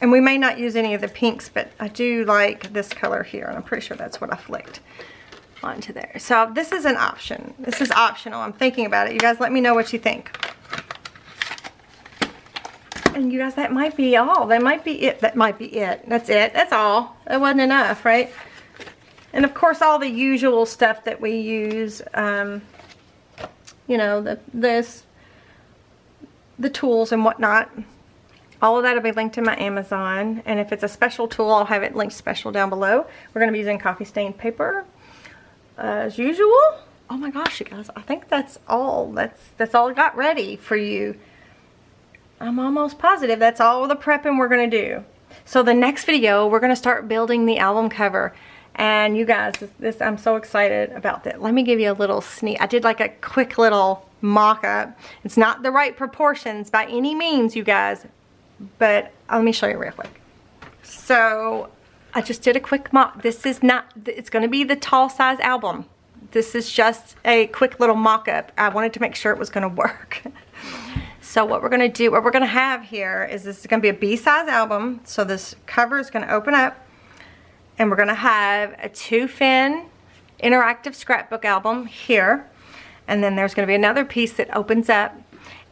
And we may not use any of the pinks, but I do like this color here. And I'm pretty sure that's what I flicked onto there. So this is an option. This is optional. I'm thinking about it. You guys let me know what you think. And you guys, that might be all. That might be it. That might be it. That's it. That's all. That wasn't enough, right? And of course, all the usual stuff that we use. You know, the tools and whatnot. All of that will be linked in my Amazon. And if it's a special tool, I'll have it linked special down below. We're going to be using coffee stained paper as usual. Oh my gosh, you guys, I think that's all. That's all I got ready for you. I'm almost positive that's all the prepping we're going to do. So the next video, we're going to start building the album cover. And you guys, I'm so excited about that. Let me give you a little sneak. I did like a quick little mock-up. It's not the right proportions by any means, you guys. But let me show you real quick. So I just did a quick mock. This is not, it's going to be the tall size album. This is just a quick little mock-up. I wanted to make sure it was going to work. So what we're going to do, what we're going to have here is this is going to be a B-size album. So this cover is going to open up and we're going to have a 2-fin interactive scrapbook album here. And then there's going to be another piece that opens up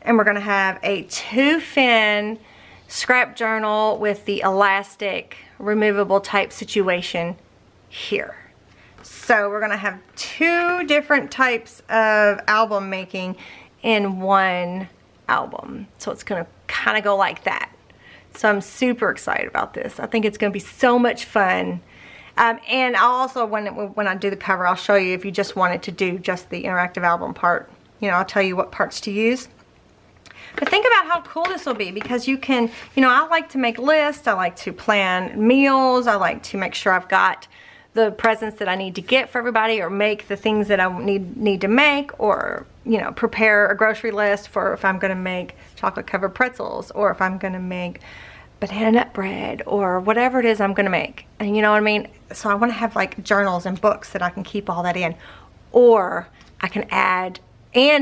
and we're going to have a 2-fin scrap journal with the elastic removable type situation here. So we're going to have 2 different types of album making in one album. So it's going to kind of go like that. So I'm super excited about this. I think it's going to be so much fun. And I'll also, when I do the cover, I'll show you if you just wanted to do just the interactive album part. You know, I'll tell you what parts to use. But think about how cool this will be, because you can, you know, I like to make lists, I like to plan meals, I like to make sure I've got the presents that I need to get for everybody, or make the things that I need to make, or, you know, prepare a grocery list for if I'm going to make chocolate covered pretzels, or if I'm going to make banana nut bread, or whatever it is I'm going to make. And you know what I mean? So I want to have like journals and books that I can keep all that in, or I can add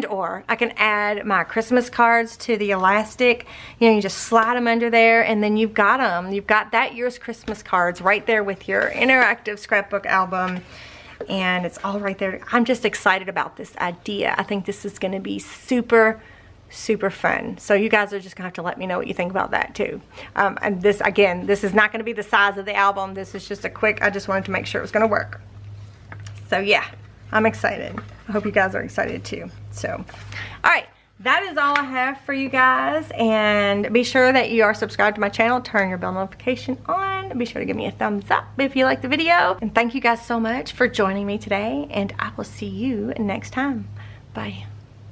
or I can add my Christmas cards to the elastic. You know, you just slide them under there and then you've got them. You've got that year's Christmas cards right there with your interactive scrapbook album. And it's all right there. I'm just excited about this idea. I think this is going to be super, super fun. So you guys are just going to have to let me know what you think about that too. And this, again, this is not going to be the size of the album. This is just a quick, I just wanted to make sure it was going to work. So yeah. I'm excited. I hope you guys are excited too. So, all right, that is all I have for you guys. And be sure that you are subscribed to my channel. Turn your bell notification on. Be sure to give me a thumbs up if you like the video. And thank you guys so much for joining me today. And I will see you next time. Bye.